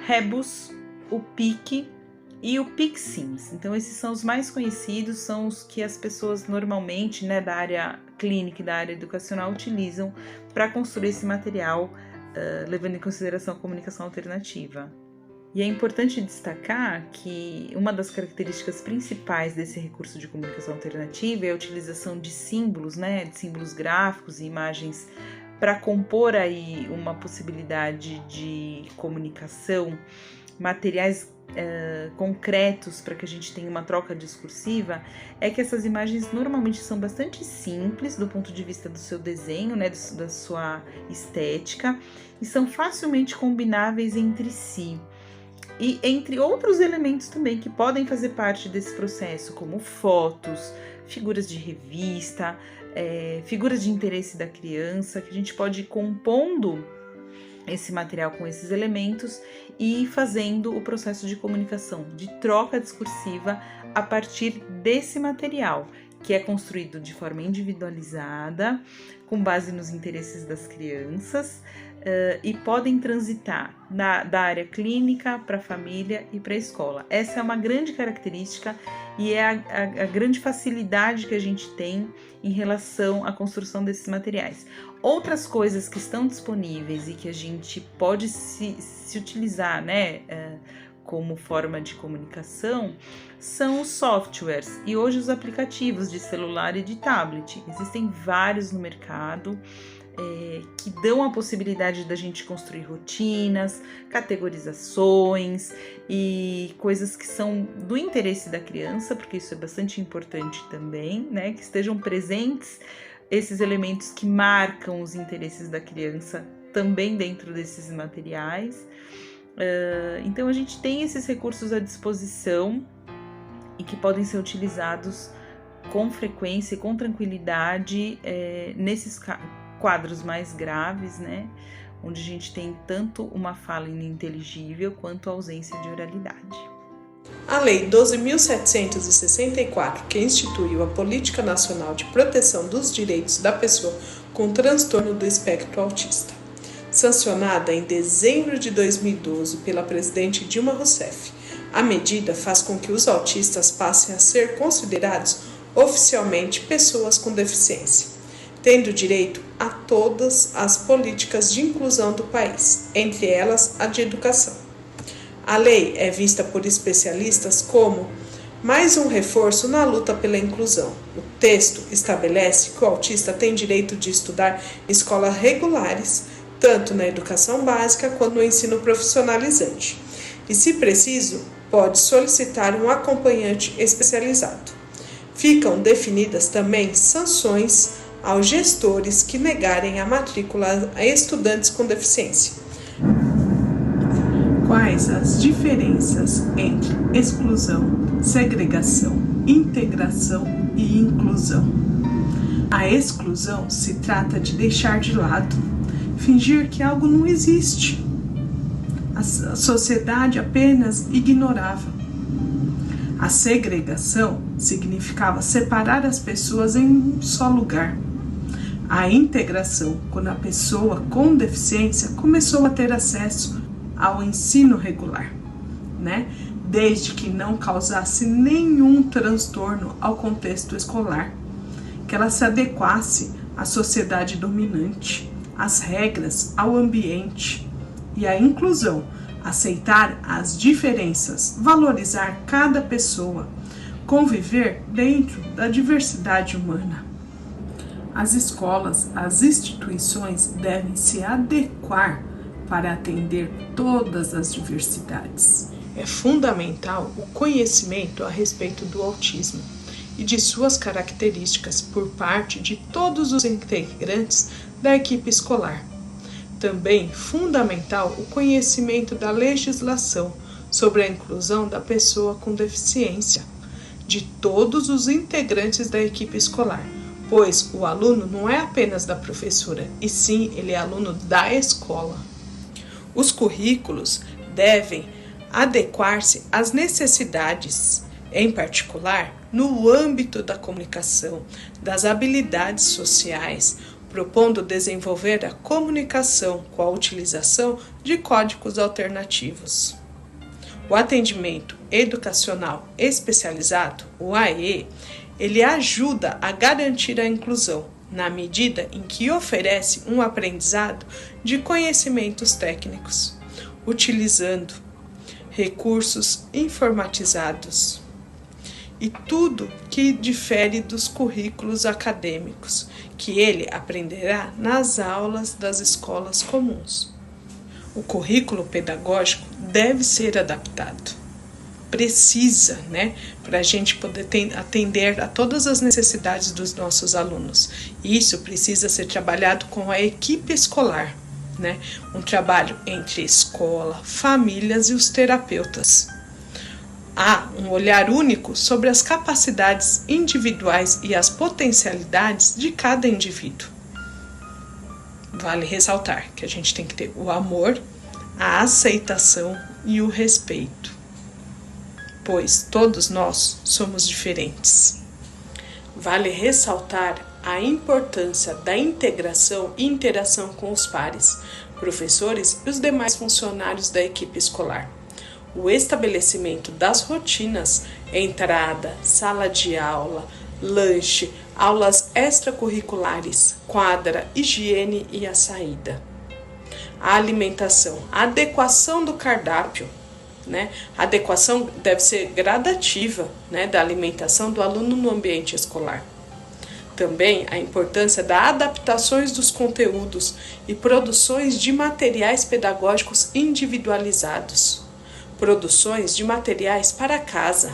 Rebus, o PIC e o PicSims. Então esses são os mais conhecidos, são os que as pessoas normalmente, né, da área clínica e da área educacional utilizam para construir esse material, levando em consideração a comunicação alternativa. E é importante destacar que uma das características principais desse recurso de comunicação alternativa é a utilização de símbolos, né, de símbolos gráficos e imagens para compor aí uma possibilidade de comunicação, materiais concretos para que a gente tenha uma troca discursiva. É que essas imagens normalmente são bastante simples do ponto de vista do seu desenho, né, da sua estética, e são facilmente combináveis entre si. E entre outros elementos também que podem fazer parte desse processo, como fotos, figuras de revista, figuras de interesse da criança, que a gente pode ir compondo esse material com esses elementos e fazendo o processo de comunicação, de troca discursiva a partir desse material, que é construído de forma individualizada, com base nos interesses das crianças, e podem transitar da área clínica para a família e para a escola. Essa é uma grande característica e é a grande facilidade que a gente tem em relação à construção desses materiais. Outras coisas que estão disponíveis e que a gente pode se utilizar, né, como forma de comunicação, são os softwares e hoje os aplicativos de celular e de tablet. Existem vários no mercado que dão a possibilidade da gente construir rotinas, categorizações e coisas que são do interesse da criança, porque isso é bastante importante também, né? Que estejam presentes esses elementos que marcam os interesses da criança também dentro desses materiais. Então a gente tem esses recursos à disposição e que podem ser utilizados com frequência e com tranquilidade nesses quadros mais graves, né? Onde a gente tem tanto uma fala ininteligível quanto a ausência de oralidade. A Lei 12.764, que instituiu a Política Nacional de Proteção dos Direitos da Pessoa com Transtorno do Espectro Autista, sancionada em dezembro de 2012 pela presidente Dilma Rousseff. A medida faz com que os autistas passem a ser considerados oficialmente pessoas com deficiência, tendo direito a todas as políticas de inclusão do país, entre elas a de educação. A lei é vista por especialistas como mais um reforço na luta pela inclusão. O texto estabelece que o autista tem direito de estudar em escolas regulares, tanto na educação básica quanto no ensino profissionalizante. E, se preciso, pode solicitar um acompanhante especializado. Ficam definidas também sanções aos gestores que negarem a matrícula a estudantes com deficiência. Quais as diferenças entre exclusão, segregação, integração e inclusão? A exclusão se trata de deixar de lado, fingir que algo não existe. A sociedade apenas ignorava. A segregação significava separar as pessoas em um só lugar. A integração, quando a pessoa com deficiência começou a ter acesso ao ensino regular, né? Desde que não causasse nenhum transtorno ao contexto escolar, que ela se adequasse à sociedade dominante, às regras, ao ambiente. E a inclusão, aceitar as diferenças, valorizar cada pessoa, conviver dentro da diversidade humana. As escolas, as instituições devem se adequar para atender todas as diversidades. É fundamental o conhecimento a respeito do autismo e de suas características por parte de todos os integrantes da equipe escolar. Também fundamental o conhecimento da legislação sobre a inclusão da pessoa com deficiência, de todos os integrantes da equipe escolar, pois o aluno não é apenas da professora, e sim ele é aluno da escola. Os currículos devem adequar-se às necessidades, em particular no âmbito da comunicação, das habilidades sociais, propondo desenvolver a comunicação com a utilização de códigos alternativos. O atendimento educacional especializado, o AE, ele ajuda a garantir a inclusão, na medida em que oferece um aprendizado de conhecimentos técnicos, utilizando recursos informatizados e tudo que difere dos currículos acadêmicos, que ele aprenderá nas aulas das escolas comuns. O currículo pedagógico deve ser adaptado. Precisa, para a gente poder atender a todas as necessidades dos nossos alunos. E isso precisa ser trabalhado com a equipe escolar, um trabalho entre escola, famílias e os terapeutas. Há um olhar único sobre as capacidades individuais e as potencialidades de cada indivíduo. Vale ressaltar que a gente tem que ter o amor, a aceitação e o respeito, pois todos nós somos diferentes. Vale ressaltar a importância da integração e interação com os pares, professores e os demais funcionários da equipe escolar. O estabelecimento das rotinas, entrada, sala de aula, lanche, aulas extracurriculares, quadra, higiene e a saída. A alimentação, a adequação do cardápio, A adequação deve ser gradativa, da alimentação do aluno no ambiente escolar. Também a importância das adaptações dos conteúdos e produções de materiais pedagógicos individualizados, produções de materiais para casa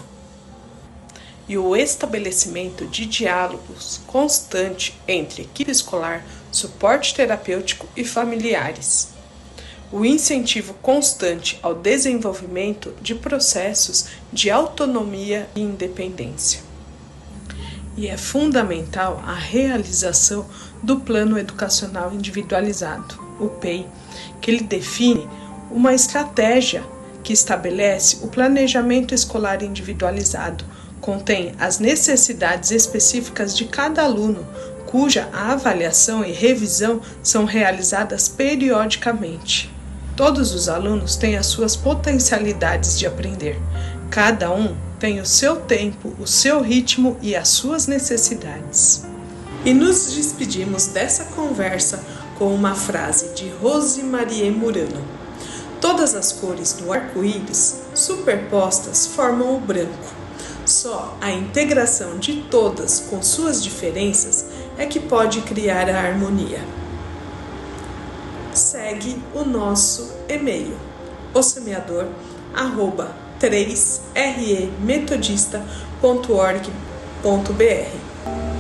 e o estabelecimento de diálogos constante entre equipe escolar, suporte terapêutico e familiares. o incentivo constante ao desenvolvimento de processos de autonomia e independência. E é fundamental a realização do Plano Educacional Individualizado, o PEI, que ele define uma estratégia que estabelece o planejamento escolar individualizado, contém as necessidades específicas de cada aluno, cuja avaliação e revisão são realizadas periodicamente. Todos os alunos têm as suas potencialidades de aprender. Cada um tem o seu tempo, o seu ritmo e as suas necessidades. E nos despedimos dessa conversa com uma frase de Rosemarie Murano. Todas as cores do arco-íris superpostas formam o branco. Só a integração de todas com suas diferenças é que pode criar a harmonia. Segue o nosso e-mail, osemeador@3remetodista.org.br.